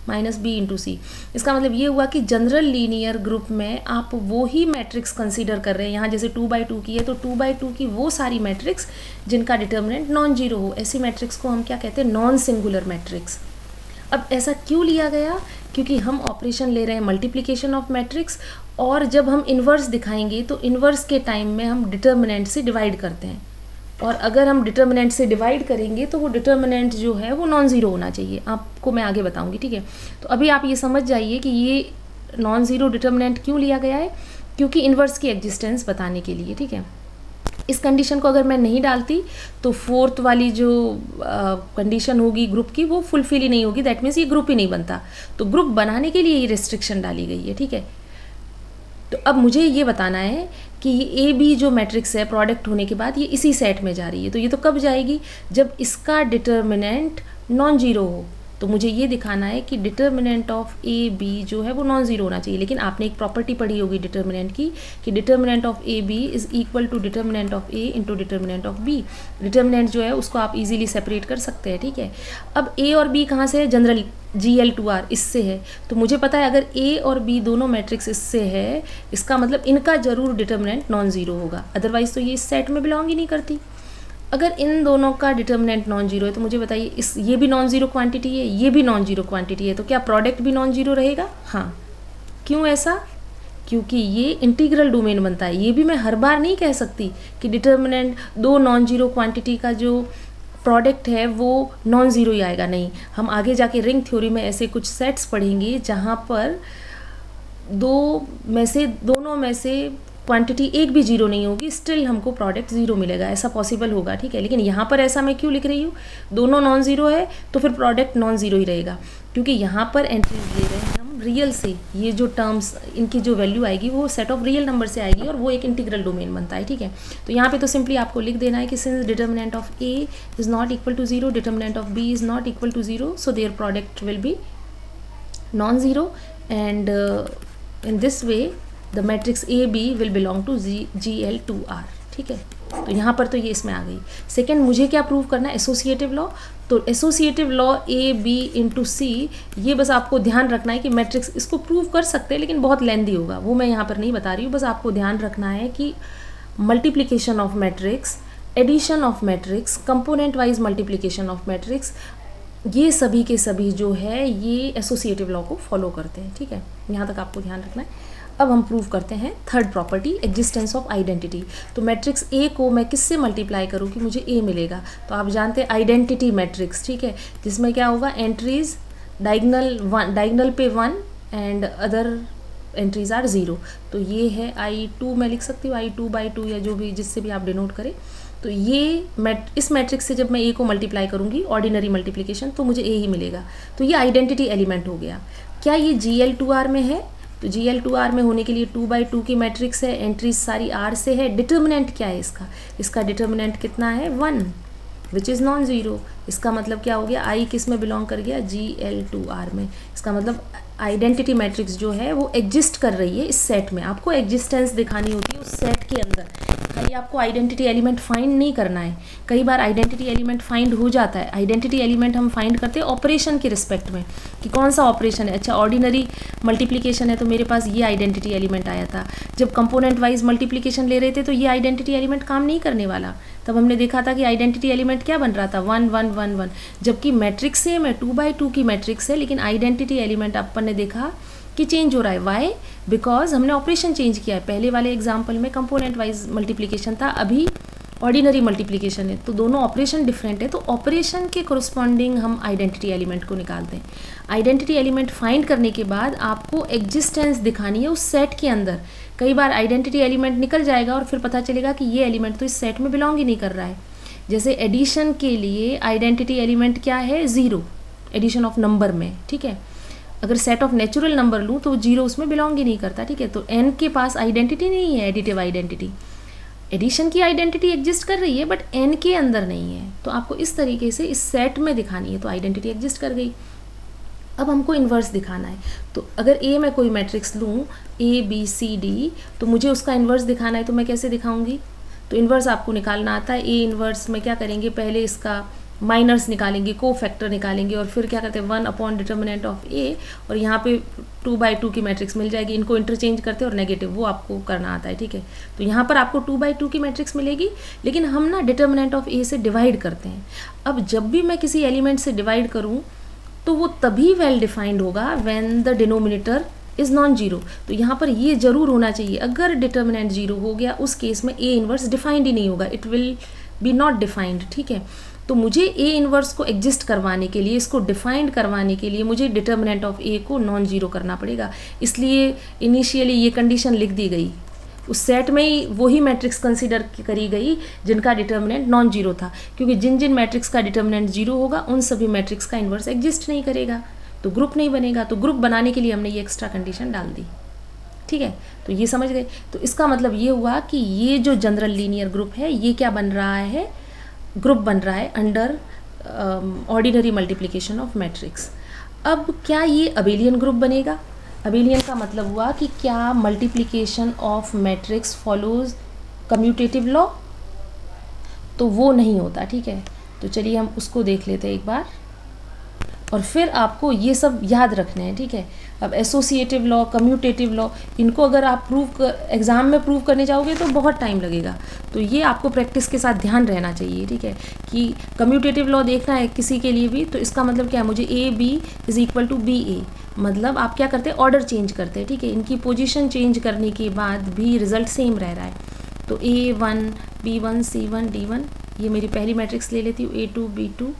minus B into C। इसका मतलब ये हुआ कि जनरल लीनियर ग्रुप में आप वो ही मैट्रिक्स कंसीडर कर रहे हैं। यहाँ जैसे 2x2 की है तो 2x2 की वो सारी मैट्रिक्स जिनका डिटर्मिनेंट नॉन जीरो हो, ऐसी मैट्रिक्स को हम क्या कहते हैं, नॉन सिंगुलर मैट्रिक्स। अब ऐसा क्यों लिया गया, क्योंकि हम ऑपरेशन ले रहे हैं मल्टीप्लिकेशन ऑफ मैट्रिक्स, और जब हम इन्वर्स दिखाएंगे तो इन्वर्स के टाइम में हम डिटर्मिनेंट से डिवाइड करते हैं। और अगर हम डिटर्मिनेंट से डिवाइड करेंगे तो वो डिटर्मिनेंट जो है वो नॉन ज़ीरो होना चाहिए। आपको मैं आगे बताऊंगी, ठीक है। तो अभी आप ये समझ जाइए कि ये नॉन ज़ीरो डिटर्मिनेंट क्यों लिया गया है, क्योंकि इन्वर्स की एग्जिस्टेंस बताने के लिए, ठीक है। इस कंडीशन को अगर मैं नहीं डालती तो फोर्थ वाली जो कंडीशन होगी ग्रुप की वो फुलफिल ही नहीं होगी, दैट मीन्स ये ग्रुप ही नहीं बनता। तो ग्रुप बनाने के लिए ये रिस्ट्रिक्शन डाली गई है, ठीक है। तो अब मुझे ये बताना है कि ए बी जो मैट्रिक्स है प्रोडक्ट होने के बाद ये इसी सेट में जा रही है। तो ये तो कब जाएगी, जब इसका डिटर्मिनेंट नॉन जीरो हो। तो मुझे ये दिखाना है कि डिटर्मिनेंट ऑफ ए बी जो है वो नॉन जीरो होना चाहिए। लेकिन आपने एक प्रॉपर्टी पढ़ी होगी डिटर्मिनेंट की कि determinant of A B is equal to determinant of A into determinant of B. Determinant जो है उसको आप इजीली सेपरेट कर सकते हैं, ठीक है। अब ए और बी कहाँ से है, जनरल GL2R इससे है। तो मुझे पता है अगर ए और बी दोनों मैट्रिक्स इससे है, इसका मतलब इनका जरूर डिटर्मिनेंट नॉन जीरो होगा, अदरवाइज तो ये इस सेट में बिलोंग ही नहीं करती। अगर इन दोनों का डिटर्मिनेंट नॉन जीरो है तो मुझे बताइए इस ये भी नॉन जीरो क्वांटिटी है, ये भी नॉन जीरो क्वांटिटी है, तो क्या प्रोडक्ट भी नॉन जीरो रहेगा? हाँ। क्यों ऐसा? क्योंकि ये इंटीग्रल डोमेन बनता है। ये भी मैं हर बार नहीं कह सकती कि डिटर्मिनेंट दो नॉन जीरो क्वांटिटी का जो प्रोडक्ट है वो नॉन ज़ीरो ही आएगा, नहीं। हम आगे जाके रिंग थ्योरी में ऐसे कुछ सेट्स पढ़ेंगे जहाँ पर दोनों में से क्वांटिटी एक भी जीरो नहीं होगी, स्टिल हमको प्रोडक्ट जीरो मिलेगा, ऐसा पॉसिबल होगा, ठीक है। लेकिन यहाँ पर ऐसा मैं क्यों लिख रही हूँ, दोनों नॉन जीरो है तो फिर प्रोडक्ट नॉन जीरो ही रहेगा, क्योंकि यहाँ पर एंट्रीज ले रहे हैं हम रियल से। ये जो टर्म्स इनकी जो वैल्यू आएगी वो सेट ऑफ रियल नंबर से आएगी और वो एक इंटीग्रल डोमेन बनता है, ठीक है। तो यहाँ पे तो सिंपली आपको लिख देना है कि since determinant of A is not equal to zero, determinant of B is not equal to zero, so their product will be non zero and in this way the matrix A B will belong to GL2R, ठीक है। तो यहाँ पर तो ये इसमें आ गई। Second, मुझे क्या प्रूव करना है, एसोसिएटिव लॉ। तो associative law A B into C, ये बस आपको ध्यान रखना है कि मैट्रिक्स इसको प्रूव कर सकते हैं लेकिन बहुत लेंदी होगा, वो मैं यहाँ पर नहीं बता रही हूँ। बस आपको ध्यान रखना है कि multiplication of matrix, addition of matrix, component wise multiplication of matrix, ये सभी के सभी जो है ये एसोसिएटिव लॉ को फॉलो करते हैं, ठीक है। यहाँ तक आपको ध्यान रखना है। अब हम प्रूव करते हैं third property, existence of identity. तो मैट्रिक्स ए को मैं किससे मल्टीप्लाई करूँ कि मुझे ए मिलेगा, तो आप जानते हैं आइडेंटिटी मैट्रिक्स, ठीक है, जिसमें क्या होगा, एंट्रीज डायगनल पे 1 एंड अदर एंट्रीज आर 0। तो ये है I2, मैं लिख सकती हूँ I2/2 या जो भी जिससे भी आप डिनोट करें। तो ये इस मैट्रिक्स से जब मैं ए को मल्टीप्लाई करूँगी ऑर्डिनरी मल्टीप्लिकेशन तो मुझे ए ही मिलेगा। तो ये आइडेंटिटी एलिमेंट हो गया। क्या ये GL2R में है? तो GL2R में होने के लिए 2/2 की मैट्रिक्स है, एंट्रीज सारी R से है। डिटर्मिनेंट क्या है इसका डिटर्मिनेंट कितना है, 1, विच इज़ नॉन ज़ीरो। इसका मतलब क्या हो गया, I किस में बिलोंग कर गया, GL2R में। इसका मतलब आइडेंटिटी मैट्रिक्स जो है वो एग्जिस्ट कर रही है इस सेट में। आपको एग्जिस्टेंस दिखानी होती है उस सेट के अंदर, खाली आपको आइडेंटिटी एलिमेंट फाइंड नहीं करना है। कई बार आइडेंटिटी एलिमेंट फाइंड हो जाता है। आइडेंटिटी एलिमेंट हम फाइंड करते हैं ऑपरेशन के रिस्पेक्ट में कि कौन सा ऑपरेशन है। अच्छा, ऑर्डिनरी मल्टीप्लिकेशन है तो मेरे पास ये आइडेंटिटी एलिमेंट आया था। जब कंपोनेंट वाइज मल्टीप्लिकेशन ले रहे थे तो ये आइडेंटिटी एलिमेंट काम नहीं करने वाला। तब हमने देखा था कि आइडेंटिटी एलिमेंट क्या बन रहा था, 1 1 1 1, जबकि मैट्रिक्स सेम है, 2/2 की मैट्रिक्स है, लेकिन आइडेंटिटी एलिमेंट अपन ने देखा कि चेंज हो रहा है। वाई? बिकॉज हमने ऑपरेशन चेंज किया है। पहले वाले एग्जाम्पल में कंपोनेंट वाइज मल्टीप्लिकेशन था, अभी ऑर्डिनरी मल्टीप्लिकेशन है, तो दोनों ऑपरेशन डिफरेंट है। तो ऑपरेशन के कोरस्पॉन्डिंग हम आइडेंटिटी एलिमेंट को निकालते हैं। आइडेंटिटी एलिमेंट फाइंड करने के बाद आपको एग्जिस्टेंस दिखानी है उस सेट के अंदर। कई बार आइडेंटिटी एलिमेंट निकल जाएगा और फिर पता चलेगा कि ये एलिमेंट तो इस सेट में बिलोंग ही नहीं कर रहा है। जैसे एडिशन के लिए आइडेंटिटी एलिमेंट क्या है, 0, एडिशन ऑफ नंबर में, ठीक है। अगर सेट ऑफ नेचुरल नंबर लूँ तो 0 उसमें बिलोंग ही नहीं करता, ठीक है। तो n के पास आइडेंटिटी नहीं है, एडिटिव आइडेंटिटी। एडिशन की आइडेंटिटी एग्जिस्ट कर रही है बट n के अंदर नहीं है। तो आपको इस तरीके से इस सेट में दिखानी है, तो आइडेंटिटी एग्जिस्ट कर गई। अब हमको इन्वर्स दिखाना है। तो अगर A में कोई मैट्रिक्स लूँ ABCD, तो मुझे उसका इन्वर्स दिखाना है, तो मैं कैसे दिखाऊंगी? तो इन्वर्स आपको निकालना आता है। A इन्वर्स में क्या करेंगे, पहले इसका माइनर्स निकालेंगे, को फैक्टर निकालेंगे और फिर क्या करते हैं 1 अपॉन डिटर्मिनेंट ऑफ A, और यहाँ पे 2/2 की मैट्रिक्स मिल जाएगी। इनको इंटरचेंज करते हैं और नेगेटिव वो आपको करना आता है, ठीक है। तो यहाँ पर आपको 2/2 की मैट्रिक्स मिलेगी, लेकिन हम ना डिटर्मिनेंट ऑफ A से डिवाइड करते हैं। अब जब भी मैं किसी एलिमेंट से डिवाइड करूँ तो वो तभी वेल डिफाइंड होगा when the denominator is non zero. तो यहाँ पर ये जरूर होना चाहिए, अगर डिटर्मिनेंट जीरो हो गया उस केस में A इन्वर्स डिफाइंड ही नहीं होगा, it will be not defined, ठीक है। तो मुझे ए इनवर्स को एग्जिस्ट करवाने के लिए, इसको डिफाइंड करवाने के लिए मुझे डिटर्मिनेंट ऑफ ए को नॉन जीरो करना पड़ेगा। इसलिए इनिशियली ये कंडीशन लिख दी गई, उस सेट में ही वही मैट्रिक्स कंसीडर करी गई जिनका डिटर्मिनेंट नॉन जीरो था, क्योंकि जिन जिन मैट्रिक्स का डिटर्मिनेंट जीरो होगा उन सभी मैट्रिक्स का इन्वर्स एग्जिस्ट नहीं करेगा, तो ग्रुप नहीं बनेगा। तो ग्रुप बनाने के लिए हमने ये एक्स्ट्रा कंडीशन डाल दी, ठीक है। तो ये समझ गए। तो इसका मतलब ये हुआ कि ये जो जनरल लीनियर ग्रुप है ये क्या बन रहा है, ग्रुप बन रहा है under ordinary multiplication of matrix. अब क्या ये अबेलियन ग्रुप बनेगा? अबेलियन का मतलब हुआ कि क्या multiplication of matrix follows commutative law? तो वो नहीं होता, ठीक है। तो चलिए हम उसको देख लेते हैं एक बार, और फिर आपको ये सब याद रखने हैं, ठीक है। अब एसोसिएटिव लॉ, कम्यूटेटिव लॉ, इनको अगर आप एग्ज़ाम में प्रूव करने जाओगे तो बहुत टाइम लगेगा। तो ये आपको प्रैक्टिस के साथ ध्यान रहना चाहिए, ठीक है, कि कम्यूटेटिव लॉ देखना है किसी के लिए भी, तो इसका मतलब क्या है, मुझे A B is equal to B A, मतलब आप क्या करते हैं, ऑर्डर चेंज करते हैं, ठीक है। इनकी पोजीशन चेंज करने के बाद भी रिजल्ट सेम रह रहा है। तो A1 B1 C1 D1, ये मेरी पहली मैट्रिक्स ले लेती हूँ, A2 B2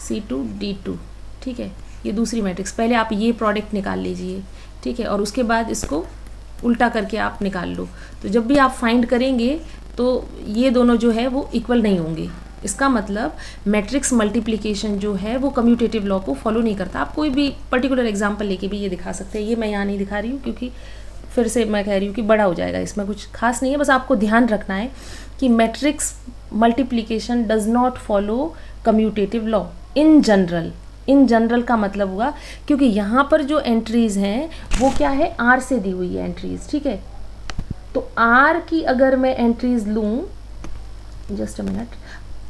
C2 D2, ठीक है। ये दूसरी मैट्रिक्स, पहले आप ये प्रोडक्ट निकाल लीजिए, ठीक है, और उसके बाद इसको उल्टा करके आप निकाल लो। तो जब भी आप फाइंड करेंगे तो ये दोनों जो है वो इक्वल नहीं होंगे। इसका मतलब मैट्रिक्स मल्टीप्लिकेशन जो है वो कम्यूटेटिव लॉ को फॉलो नहीं करता। आप कोई भी पर्टिकुलर एग्जांपल लेके भी ये दिखा सकते हैं, ये मैं यहाँ नहीं दिखा रही हूँ क्योंकि फिर से मैं कह रही हूँ कि बड़ा हो जाएगा, इसमें कुछ खास नहीं है। बस आपको ध्यान रखना है कि matrix multiplication does not follow commutative law in general. In general का मतलब हुआ क्योंकि यहाँ पर जो एंट्रीज हैं वो क्या है, आर से दी हुई है एंट्रीज, ठीक है। तो आर की अगर मैं एंट्रीज लूँ, जस्ट अ मिनट,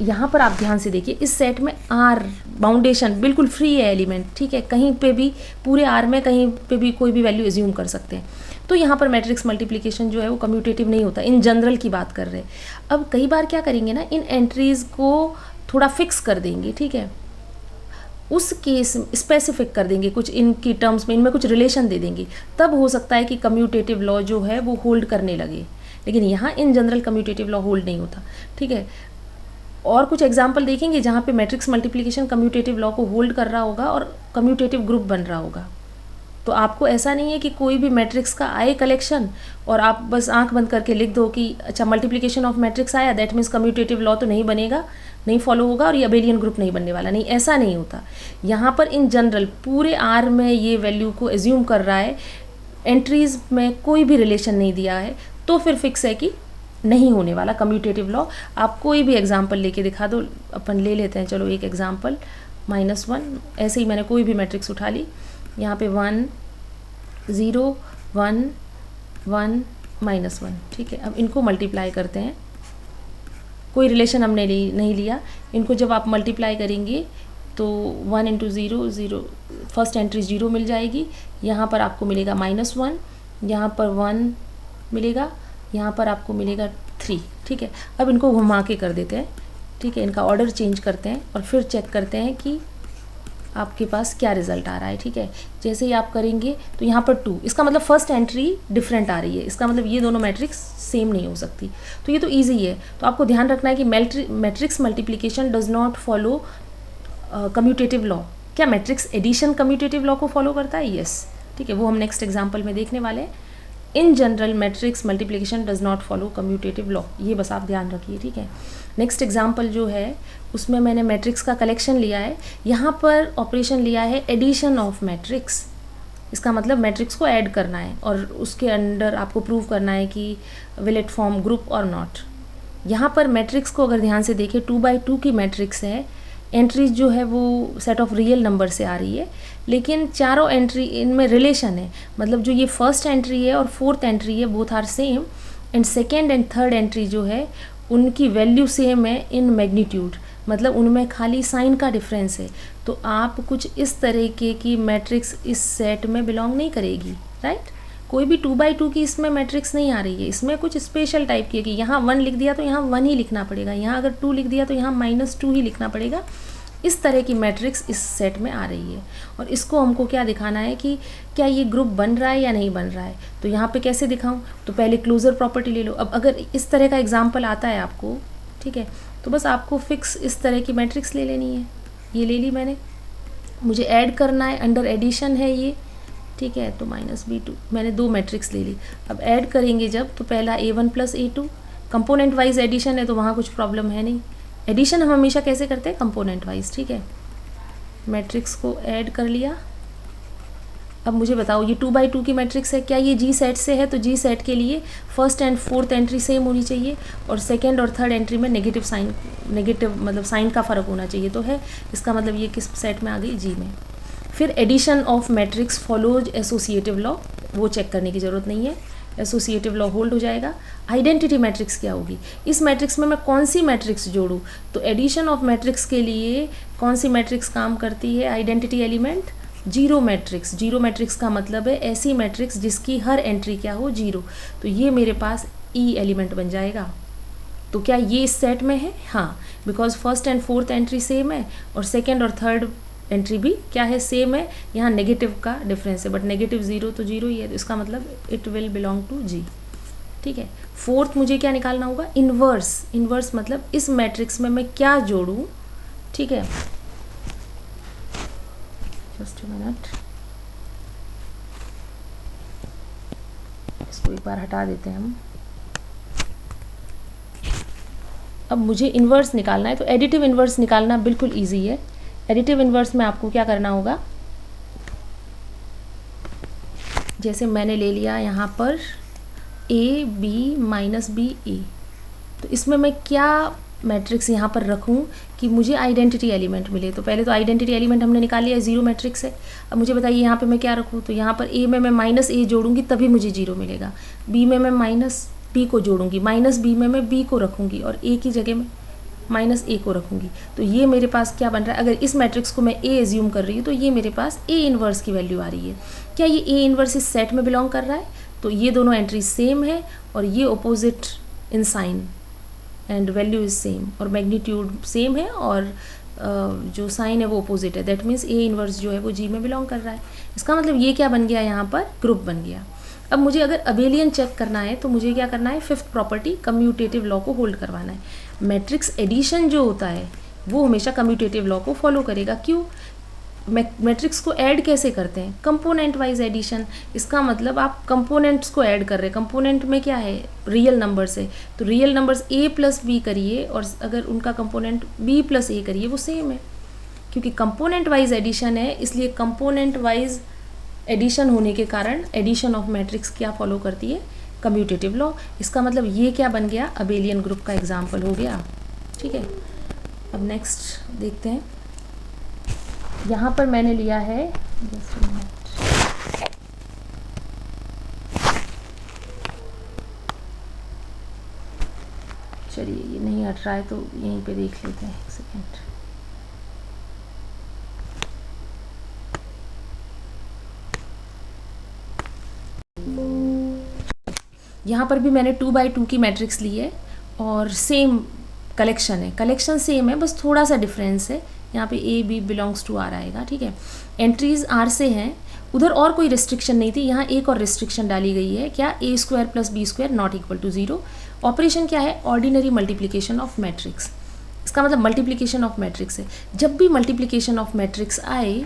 यहाँ पर आप ध्यान से देखिए, इस सेट में आर बाउंडेशन बिल्कुल फ्री है एलिमेंट, ठीक है, कहीं पे भी पूरे आर में कहीं पे भी कोई भी वैल्यू एज्यूम कर सकते हैं। तो यहाँ पर मैट्रिक्स मल्टीप्लिकेशन जो है वो कम्यूटेटिव नहीं होता, इन जनरल की बात कर रहे हैं। अब कई बार क्या करेंगे ना, इन एंट्रीज को थोड़ा फिक्स कर देंगे, ठीक है, उस केस स्पेसिफिक कर देंगे कुछ इनकी टर्म्स में, इनमें कुछ रिलेशन दे देंगे, तब हो सकता है कि कम्यूटेटिव लॉ जो है वो होल्ड करने लगे। लेकिन यहाँ in general commutative law hold नहीं होता, ठीक है। और कुछ एग्जाम्पल देखेंगे जहाँ पे मैट्रिक्स मल्टीप्लिकेशन कम्यूटेटिव लॉ को होल्ड कर रहा होगा और कम्यूटेटिव ग्रुप बन रहा होगा। तो आपको ऐसा नहीं है कि कोई भी मैट्रिक्स का आए कलेक्शन और आप बस आंख बंद करके लिख दो कि अच्छा मल्टीप्लिकेशन ऑफ मैट्रिक्स आया, दैट मीन्स कम्यूटेटिव लॉ तो नहीं बनेगा, नहीं फॉलो होगा और ये अबेलियन ग्रुप नहीं बनने वाला। नहीं, ऐसा नहीं होता। यहाँ पर इन जनरल पूरे आर में ये वैल्यू को एज्यूम कर रहा है, एंट्रीज में कोई भी रिलेशन नहीं दिया है, तो फिर फिक्स है कि नहीं होने वाला कम्यूटेटिव लॉ। आप कोई भी एग्जाम्पल लेके दिखा दो, अपन ले लेते हैं, चलो एक एग्जाम्पल, -1, ऐसे ही मैंने कोई भी मैट्रिक्स उठा ली, यहाँ पे 1 0 1 1 -1, ठीक है। अब इनको मल्टीप्लाई करते हैं, कोई रिलेशन हमने नहीं लिया, इनको जब आप मल्टीप्लाई करेंगे तो 1 × 0 0, फर्स्ट एंट्री 0 मिल जाएगी, यहाँ पर आपको मिलेगा -1, यहाँ पर 1 मिलेगा, यहाँ पर आपको मिलेगा 3, ठीक है। अब इनको घुमा के कर देते हैं, ठीक है, इनका ऑर्डर चेंज करते हैं और फिर चेक करते हैं कि आपके पास क्या रिजल्ट आ रहा है, ठीक है। जैसे ही आप करेंगे तो यहाँ पर 2, इसका मतलब फर्स्ट एंट्री डिफरेंट आ रही है, इसका मतलब ये दोनों मैट्रिक्स सेम नहीं हो सकती। तो ये तो ईजी है। तो आपको ध्यान रखना है कि matrix multiplication does not follow commutative law. क्या मैट्रिक्स एडिशन कम्यूटेटिव लॉ को फॉलो करता है? यस, ठीक है, वो हम नेक्स्ट एग्जाम्पल में देखने वाले हैं। In general matrix multiplication does not follow commutative law, ये बस आप ध्यान रखिए, ठीक है। नेक्स्ट एग्जाम्पल जो है उसमें मैंने मैट्रिक्स का कलेक्शन लिया है, यहाँ पर ऑपरेशन लिया है एडिशन ऑफ मैट्रिक्स। इसका मतलब मैट्रिक्स को ऐड करना है और उसके अंडर आपको प्रूव करना है कि विल इट फॉर्म ग्रुप और नॉट। यहाँ पर मैट्रिक्स को अगर ध्यान से देखें, 2×2 की मैट्रिक्स है, एंट्रीज जो है वो सेट ऑफ रियल नंबर से आ रही है, लेकिन चारों एंट्री इनमें रिलेशन है, मतलब जो ये फर्स्ट एंट्री है और फोर्थ एंट्री है both are same, and second and third entry जो है उनकी वैल्यू सेम है इन मैग्नीट्यूड, मतलब उनमें खाली साइन का डिफरेंस है। तो आप कुछ इस तरीके की मैट्रिक्स इस सेट में बिलोंग नहीं करेगी, राइट। कोई भी 2×2 की इसमें मैट्रिक्स नहीं आ रही है, इसमें कुछ स्पेशल टाइप की है कि यहाँ 1 लिख दिया तो यहाँ 1 ही लिखना पड़ेगा, यहाँ अगर 2 लिख दिया तो यहाँ -2 ही लिखना पड़ेगा। इस तरह की मैट्रिक्स इस सेट में आ रही है और इसको हमको क्या दिखाना है कि क्या ये ग्रुप बन रहा है या नहीं बन रहा है। तो यहाँ पे कैसे दिखाऊं, तो पहले क्लोजर प्रॉपर्टी ले लो। अब अगर इस तरह का एग्जाम्पल आता है आपको, ठीक है, तो बस आपको फिक्स इस तरह की मैट्रिक्स ले लेनी है। ये ले ली मैंने, मुझे ऐड करना है, अंडर एडिशन है ये, ठीक है। तो -b2 मैंने 2 मैट्रिक्स ले ली। अब ऐड करेंगे जब, तो पहला a1 + a2, component wise addition है तो वहाँ कुछ प्रॉब्लम है नहीं। एडिशन हम हमेशा कैसे करते हैं, कंपोनेंट वाइज, ठीक है। मैट्रिक्स को ऐड कर लिया। अब मुझे बताओ ये 2x2 की मैट्रिक्स है, क्या ये जी सेट से है? तो जी सेट के लिए first and fourth entry same होनी चाहिए और सेकंड और थर्ड एंट्री में नेगेटिव साइन, नेगेटिव मतलब साइन का फ़र्क होना चाहिए, तो है। इसका मतलब ये किस सेट में आ गई, जी में। फिर addition of matrix follows associative law, वो चेक करने की ज़रूरत नहीं है, एसोसिएटिव लॉ होल्ड हो जाएगा। आइडेंटिटी मैट्रिक्स क्या होगी, इस मैट्रिक्स में मैं कौन सी मैट्रिक्स जोड़ूँ? तो एडिशन ऑफ मैट्रिक्स के लिए कौन सी मैट्रिक्स काम करती है, identity element, zero matrix. Zero matrix का मतलब है ऐसी मैट्रिक्स जिसकी हर एंट्री क्या हो, जीरो। तो ये मेरे पास ई एलिमेंट बन जाएगा। तो क्या ये इस सेट में है? हाँ, because first and fourth entry same है और सेकेंड और थर्ड एंट्री भी क्या है, सेम है। यहाँ नेगेटिव का डिफरेंस है, बट नेगेटिव जीरो तो जीरो ही है, तो इसका मतलब इट विल बिलोंग टू जी, ठीक है। फोर्थ मुझे क्या निकालना होगा, इन्वर्स। इन्वर्स मतलब इस मैट्रिक्स में मैं क्या जोड़ूँ, ठीक है। जस्ट अ मिनट, इसको एक बार हटा देते हैं हम। अब मुझे इन्वर्स निकालना है, तो एडिटिव इन्वर्स निकालना बिल्कुल इजी है। एडिटिव इन्वर्स में आपको क्या करना होगा, जैसे मैंने ले लिया यहाँ पर a b - b a, तो इसमें मैं क्या मैट्रिक्स यहाँ पर रखूँ कि मुझे आइडेंटिटी एलिमेंट मिले। तो पहले तो आइडेंटिटी एलिमेंट हमने निकाल लिया, जीरो मैट्रिक्स है। अब मुझे बताइए यहाँ पे मैं क्या रखूँ, तो यहाँ पर a में मैं -a जोड़ूंगी तभी मुझे जीरो मिलेगा, b में मैं -b को जोड़ूंगी, -b में मैं b को रखूँगी और a की जगह में -a को रखूँगी। तो ये मेरे पास क्या बन रहा है, अगर इस मैट्रिक्स को मैं a एज्यूम कर रही हूँ तो ये मेरे पास a इन्वर्स की वैल्यू आ रही है। क्या ये a इन्वर्स इस सेट में बिलोंग कर रहा है? तो ये दोनों एंट्री सेम है और ये opposite in sign and value is same और मैग्नीट्यूड सेम है और जो साइन है वो अपोजिट है। दैट मीन्स ए इन्वर्स जो है वो जी में बिलोंग कर रहा है। इसका मतलब ये क्या बन गया, यहाँ पर ग्रुप बन गया। अब मुझे अगर अबेलियन चेक करना है तो मुझे क्या करना है, फिफ्थ प्रॉपर्टी कम्यूटेटिव लॉ को होल्ड करवाना है। मैट्रिक्स एडिशन जो होता है वो हमेशा कम्यूटेटिव लॉ को फॉलो करेगा। क्यों? मैट्रिक्स को ऐड कैसे करते हैं, कंपोनेंट वाइज एडिशन। इसका मतलब आप कंपोनेंट्स को ऐड कर रहे हैं, कंपोनेंट में क्या है, रियल नंबर्स है, तो रियल नंबर्स a + b करिए और अगर उनका कंपोनेंट b + a करिए वो सेम है। क्योंकि कंपोनेंट वाइज एडिशन है, इसलिए कंपोनेंट वाइज एडिशन होने के कारण एडिशन ऑफ मैट्रिक्स क्या फॉलो करती है, कम्यूटेटिव लॉ। इसका मतलब ये क्या बन गया, अबेलियन ग्रुप का एग्जाम्पल हो गया, ठीक है। अब नेक्स्ट देखते हैं, यहाँ पर मैंने लिया है, जस्ट अ मिनट, चलिए ये नहीं हट रहा है तो यहीं पे देख लेते हैं, एक सेकेंड। यहाँ पर भी मैंने 2x2 की मैट्रिक्स ली है और सेम कलेक्शन है, कलेक्शन सेम है, बस थोड़ा सा डिफरेंस है। यहाँ पे a b belongs to r आएगा, ठीक है। एंट्रीज r से हैं, उधर और कोई रिस्ट्रिक्शन नहीं थी, यहाँ एक और रिस्ट्रिक्शन डाली गई है, क्या, a² + b² ≠ 0। ऑपरेशन क्या है, ऑर्डिनरी मल्टीप्लिकेशन ऑफ मैट्रिक्स। इसका मतलब मल्टीप्लिकेशन ऑफ मैट्रिक्स है। जब भी मल्टीप्लिकेशन ऑफ मैट्रिक्स आए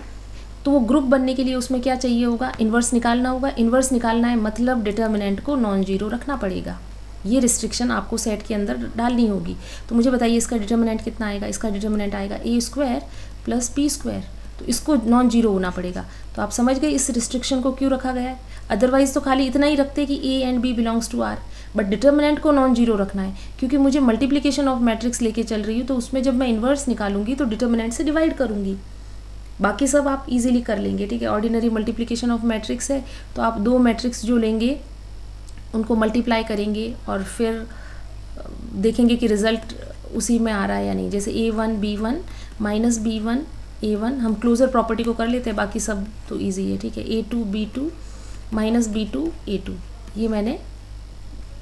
तो वो ग्रुप बनने के लिए उसमें क्या चाहिए होगा, इन्वर्स निकालना होगा। इन्वर्स निकालना है मतलब डिटर्मिनेंट को नॉन जीरो रखना पड़ेगा। ये रिस्ट्रिक्शन आपको सेट के अंदर डालनी होगी। तो मुझे बताइए इसका डिटर्मिनेंट कितना आएगा, इसका डिटर्मिनेंट आएगा a² + b², तो इसको नॉन जीरो होना पड़ेगा। तो आप समझ गए इस रिस्ट्रिक्शन को क्यों रखा गया है। अदरवाइज तो खाली इतना ही रखते कि a and b belongs to r, but determinant को नॉन जीरो रखना है क्योंकि मुझे मल्टीप्लिकेशन ऑफ मैट्रिक्स लेके चल रही हूँ, तो उसमें जब मैं इन्वर्स निकालूंगी तो डिटर्मिनेंट से डिवाइड करूँगी। बाकी सब आप इजीली कर लेंगे, ठीक है। ऑर्डिनरी मल्टीप्लिकेशन ऑफ मैट्रिक्स है तो आप दो मैट्रिक्स जो लेंगे उनको मल्टीप्लाई करेंगे और फिर देखेंगे कि रिजल्ट उसी में आ रहा है या नहीं। जैसे a1 b1 - b1 a1, हम क्लोजर प्रॉपर्टी को कर लेते हैं, बाकी सब तो इजी है, ठीक है। a2 b2 - b2 a2, ये मैंने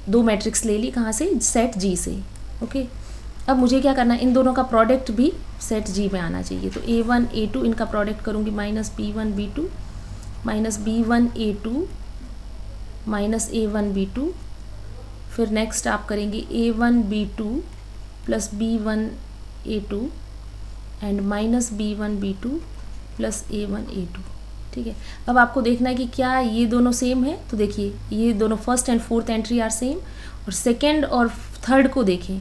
दो मैट्रिक्स ले ली, कहाँ से, सेट जी से, ओके। अब मुझे क्या करना है, इन दोनों का प्रोडक्ट भी सेट जी में आना चाहिए। तो a1 a2 इनका प्रोडक्ट करूँगी -b1 b2 -b1 a2 -a1 b2, फिर नेक्स्ट आप करेंगे a1 b2 plus B1 A2 and minus B1 B2 plus A1 A2। ठीक है, अब आपको देखना है कि क्या ये दोनों सेम है। तो देखिए ये दोनों first and fourth entry are same, और सेकेंड और थर्ड को देखें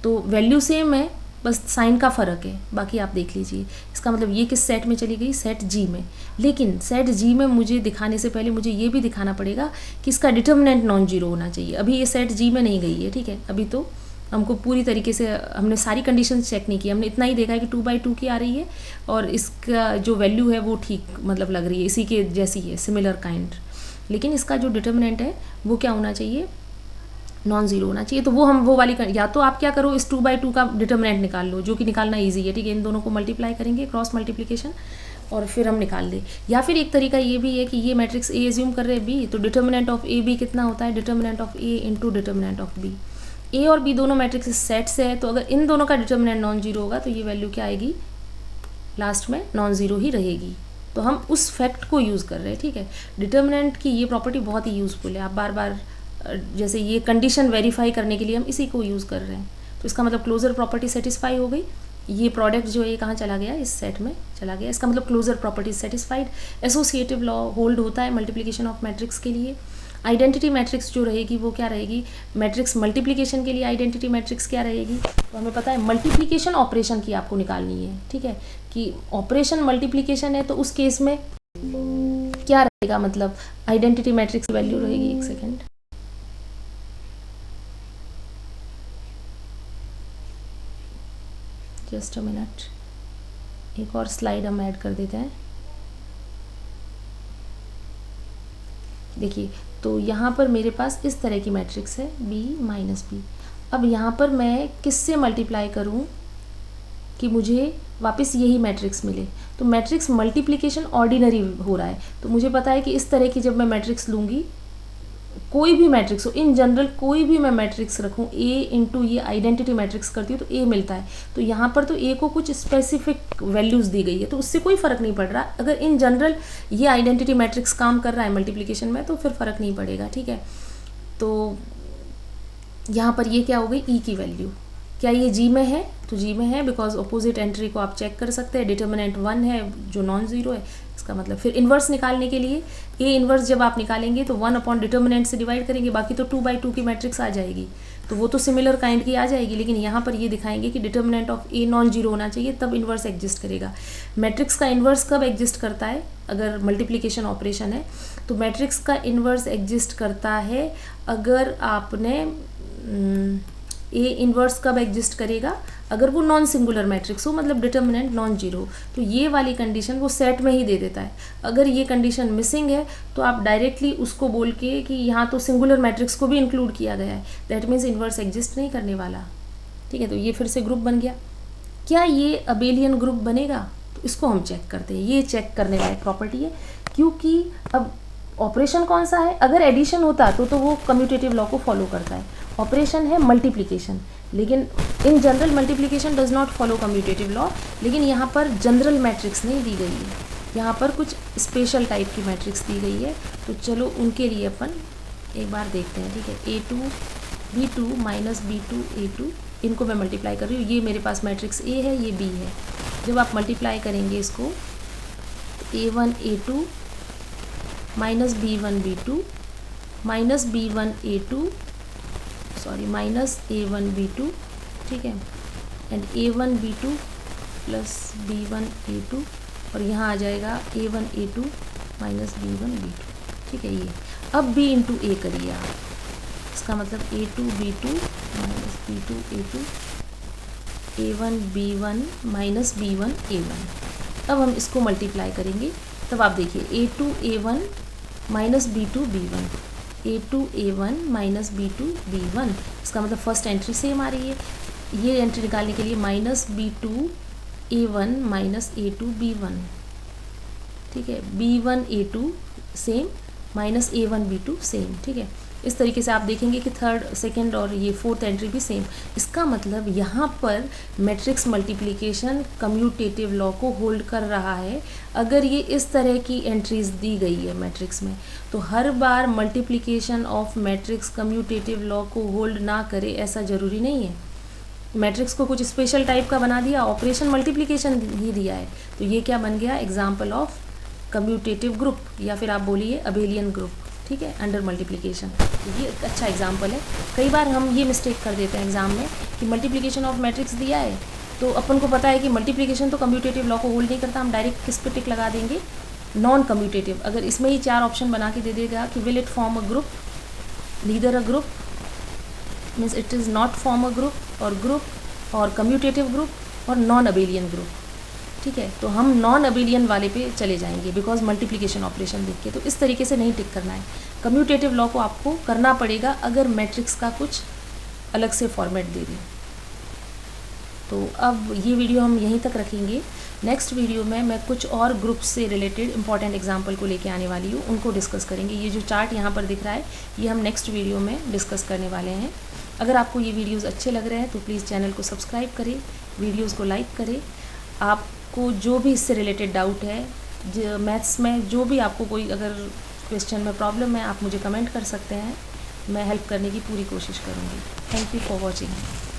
तो वैल्यू सेम है, बस साइन का फ़र्क है, बाकी आप देख लीजिए। इसका मतलब ये किस सेट में चली गई, सेट जी में। लेकिन सेट जी में मुझे दिखाने से पहले मुझे ये भी दिखाना पड़ेगा कि इसका डिटर्मिनेंट नॉन जीरो होना चाहिए। अभी ये सेट जी में नहीं गई है, ठीक है, अभी तो हमको पूरी तरीके से हमने सारी कंडीशंस चेक नहीं की, हमने इतना ही देखा है कि 2/2 की आ रही है और इसका जो वैल्यू है वो ठीक मतलब लग रही है, इसी के जैसी है, सिमिलर काइंड। लेकिन इसका जो डिटर्मिनेंट है वो क्या होना चाहिए, नॉन जीरो होना चाहिए। तो वो हम वो वाली या तो आप क्या करो, इस 2/2 का डिटर्मिनेंट निकाल लो, जो कि निकालना ईजी है, ठीक है। इन दोनों को मल्टीप्लाई करेंगे, क्रॉस मल्टीप्लिकेशन, और फिर हम निकाल लें। या फिर एक तरीका ये भी है कि ये मैट्रिक्स ए एज्यूम कर रहे हैं बी, तो डिटर्मिनेंट ऑफ ए बी कितना होता है, determinant of A into determinant of B. A और बी दोनों मैट्रिक्स सेट से है, तो अगर इन दोनों का डिटर्मिनेंट नॉन जीरो होगा तो ये वैल्यू क्या आएगी, लास्ट में नॉन जीरो ही रहेगी। तो हम उस फैक्ट को यूज़ कर रहे हैं, ठीक है। डिटर्मिनेंट की ये प्रॉपर्टी बहुत ही यूज़फुल है, आप बार बार जैसे ये कंडीशन वेरीफाई करने के लिए हम इसी को यूज़ कर रहे हैं। तो इसका मतलब क्लोजर प्रॉपर्टी सेटिस्फाई हो गई। ये प्रोडक्ट जो है ये कहाँ चला गया, इस सेट में चला गया। इसका मतलब closure property satisfied. Associative law hold होता है मल्टीप्लिकेशन ऑफ मैट्रिक्स के लिए। आइडेंटिटी मैट्रिक्स जो रहेगी वो क्या रहेगी, मैट्रिक्स मल्टीप्लिकेशन के लिए आइडेंटिटी मैट्रिक्स क्या रहेगी, तो हमें पता है मल्टीप्लिकेशन ऑपरेशन की आपको निकालनी है, ठीक है, कि ऑपरेशन मल्टीप्लिकेशन है तो उस केस में क्या रहेगा, मतलब आइडेंटिटी मैट्रिक्स की वैल्यू रहेगी, एक सेकेंड, जस्ट अ मिनट, एक और स्लाइड हम ऐड कर देते हैं। देखिए तो यहाँ पर मेरे पास इस तरह की मैट्रिक्स है b माइनस बी। अब यहाँ पर मैं किससे मल्टीप्लाई करूँ कि मुझे वापस यही मैट्रिक्स मिले, तो मैट्रिक्स मल्टीप्लिकेशन ऑर्डिनरी हो रहा है। तो मुझे पता है कि इस तरह की जब मैं मैट्रिक्स लूँगी, कोई भी मैट्रिक्स हो, इन जनरल कोई भी मैं मैट्रिक्स रखूँ, a इंटू ये आइडेंटिटी मैट्रिक्स करती हूँ तो a मिलता है। तो यहाँ पर तो a को कुछ स्पेसिफिक वैल्यूज़ दी गई है, तो उससे कोई फ़र्क नहीं पड़ रहा। अगर इन जनरल ये आइडेंटिटी मैट्रिक्स काम कर रहा है मल्टीप्लिकेशन में तो फिर फ़र्क नहीं पड़ेगा, ठीक है। तो यहाँ पर ये क्या हो गई, e की वैल्यू, क्या ये जी में है, तो जी में है, बिकॉज अपोजिट एंट्री को आप चेक कर सकते हैं, डिटर्मिनेंट 1 है जो नॉन जीरो है। इसका मतलब फिर इन्वर्स निकालने के लिए ए इन्वर्स जब आप निकालेंगे तो 1 अपॉन डिटर्मिनेंट से डिवाइड करेंगे, बाकी तो 2/2 की मैट्रिक्स आ जाएगी, तो वो तो सिमिलर काइंड की आ जाएगी। लेकिन यहाँ पर ये दिखाएंगे कि determinant of a non zero होना चाहिए, तब इन्वर्स एग्जिस्ट करेगा। मैट्रिक्स का इन्वर्स कब एग्जिस्ट करता है, अगर मल्टीप्लिकेशन ऑपरेशन है तो मैट्रिक्स का इन्वर्स एग्जिस्ट करता है अगर आपने ए इन्वर्स कब एग्जिस्ट करेगा, अगर वो नॉन सिंगुलर मैट्रिक्स हो, मतलब डिटर्मिनेंट नॉन जीरो, तो ये वाली कंडीशन वो सेट में ही दे देता है। अगर ये कंडीशन मिसिंग है तो आप डायरेक्टली उसको बोल के कि यहाँ तो सिंगुलर मैट्रिक्स को भी इंक्लूड किया गया है, दैट मीन्स इन्वर्स एग्जिस्ट नहीं करने वाला, ठीक है। तो ये फिर से ग्रुप बन गया। क्या ये अबेलियन ग्रुप बनेगा, तो इसको हम चेक करते हैं। ये चेक करने लायक प्रॉपर्टी है, क्योंकि अब ऑपरेशन कौन सा है, अगर एडिशन होता तो वो कम्यूटेटिव लॉ को फॉलो करता है, ऑपरेशन है मल्टीप्लिकेशन, लेकिन in general multiplication does not follow commutative law. लेकिन यहाँ पर जनरल मैट्रिक्स नहीं दी गई है, यहाँ पर कुछ स्पेशल टाइप की मैट्रिक्स दी गई है, तो चलो उनके लिए अपन एक बार देखते हैं, ठीक है। A2 B2 minus B2 A2, इनको मैं मल्टीप्लाई कर रही हूँ। ये मेरे पास मैट्रिक्स A है, ये B है। जब आप मल्टीप्लाई करेंगे इसको, A1 A2 minus B1 B2 minus B1 A2 sorry minus A1 B2, ठीक है, and A1 B2 plus B1 A2, और यहाँ आ जाएगा A1 A2 minus B1 B2, ठीक है। ये अब B इंटू A करिए आप, इसका मतलब A2 B2 minus B2 A2, A1 B1 minus B1 A1। अब हम इसको मल्टीप्लाई करेंगे, तब आप देखिए A2 A1 minus B2 B1, A2 A1 minus B2 B1, इसका मतलब फर्स्ट एंट्री सेम आ रही है। ये एंट्री निकालने के लिए minus B2 A1 minus A2 B1, ठीक है, B1 A2 same minus A1 B2 same, ठीक है। इस तरीके से आप देखेंगे कि थर्ड सेकंड और ये फोर्थ एंट्री भी सेम। इसका मतलब यहाँ पर मैट्रिक्स मल्टीप्लिकेशन कम्यूटेटिव लॉ को होल्ड कर रहा है। अगर ये इस तरह की एंट्रीज दी गई है मैट्रिक्स में, तो हर बार multiplication of matrix commutative law को होल्ड ना करे ऐसा ज़रूरी नहीं है। मैट्रिक्स को कुछ स्पेशल टाइप का बना दिया, ऑपरेशन मल्टीप्लिकेशन ही दिया है, तो ये क्या बन गया, एग्जाम्पल ऑफ कम्यूटेटिव ग्रुप, या फिर आप बोलिए अबेलियन ग्रुप, ठीक है, अंडर मल्टीप्लिकेशन। तो ये एक अच्छा एग्जाम्पल है। कई बार हम ये मिस्टेक कर देते हैं एग्जाम में कि मल्टीप्लिकेशन ऑफ मैट्रिक्स दिया है, तो अपन को पता है कि मल्टीप्लिकेशन तो कम्यूटेटिव लॉ को होल्ड नहीं करता, हम डायरेक्ट किस पे टिक लगा देंगे, नॉन कम्यूटेटिव। अगर इसमें ही 4 ऑप्शन बना के दे देगा कि will it form a group, neither a group, means it is not form a group और कम्यूटेटिव ग्रुप और नॉन अबेलियन ग्रुप, ठीक है, तो हम नॉन अबेलियन वाले पे चले जाएंगे बिकॉज मल्टीप्लिकेशन ऑपरेशन देख के। तो इस तरीके से नहीं टिक करना है, कम्यूटेटिव लॉ को आपको करना पड़ेगा अगर मैट्रिक्स का कुछ अलग से फॉर्मेट दे दें। तो अब ये वीडियो हम यहीं तक रखेंगे। नेक्स्ट वीडियो में मैं कुछ और ग्रुप से रिलेटेड इंपॉर्टेंट एग्जाम्पल को लेके आने वाली हूँ, उनको डिस्कस करेंगे। ये जो चार्ट यहाँ पर दिख रहा है ये हम नेक्स्ट वीडियो में डिस्कस करने वाले हैं। अगर आपको ये वीडियोज़ अच्छे लग रहे हैं तो प्लीज़ चैनल को सब्सक्राइब करें, वीडियोज़ को लाइक करें। आपको जो भी इससे रिलेटेड डाउट है, जो मैथ्स में जो भी आपको कोई अगर क्वेश्चन में प्रॉब्लम है, आप मुझे कमेंट कर सकते हैं, मैं हेल्प करने की पूरी कोशिश करूँगी। Thank you for watching.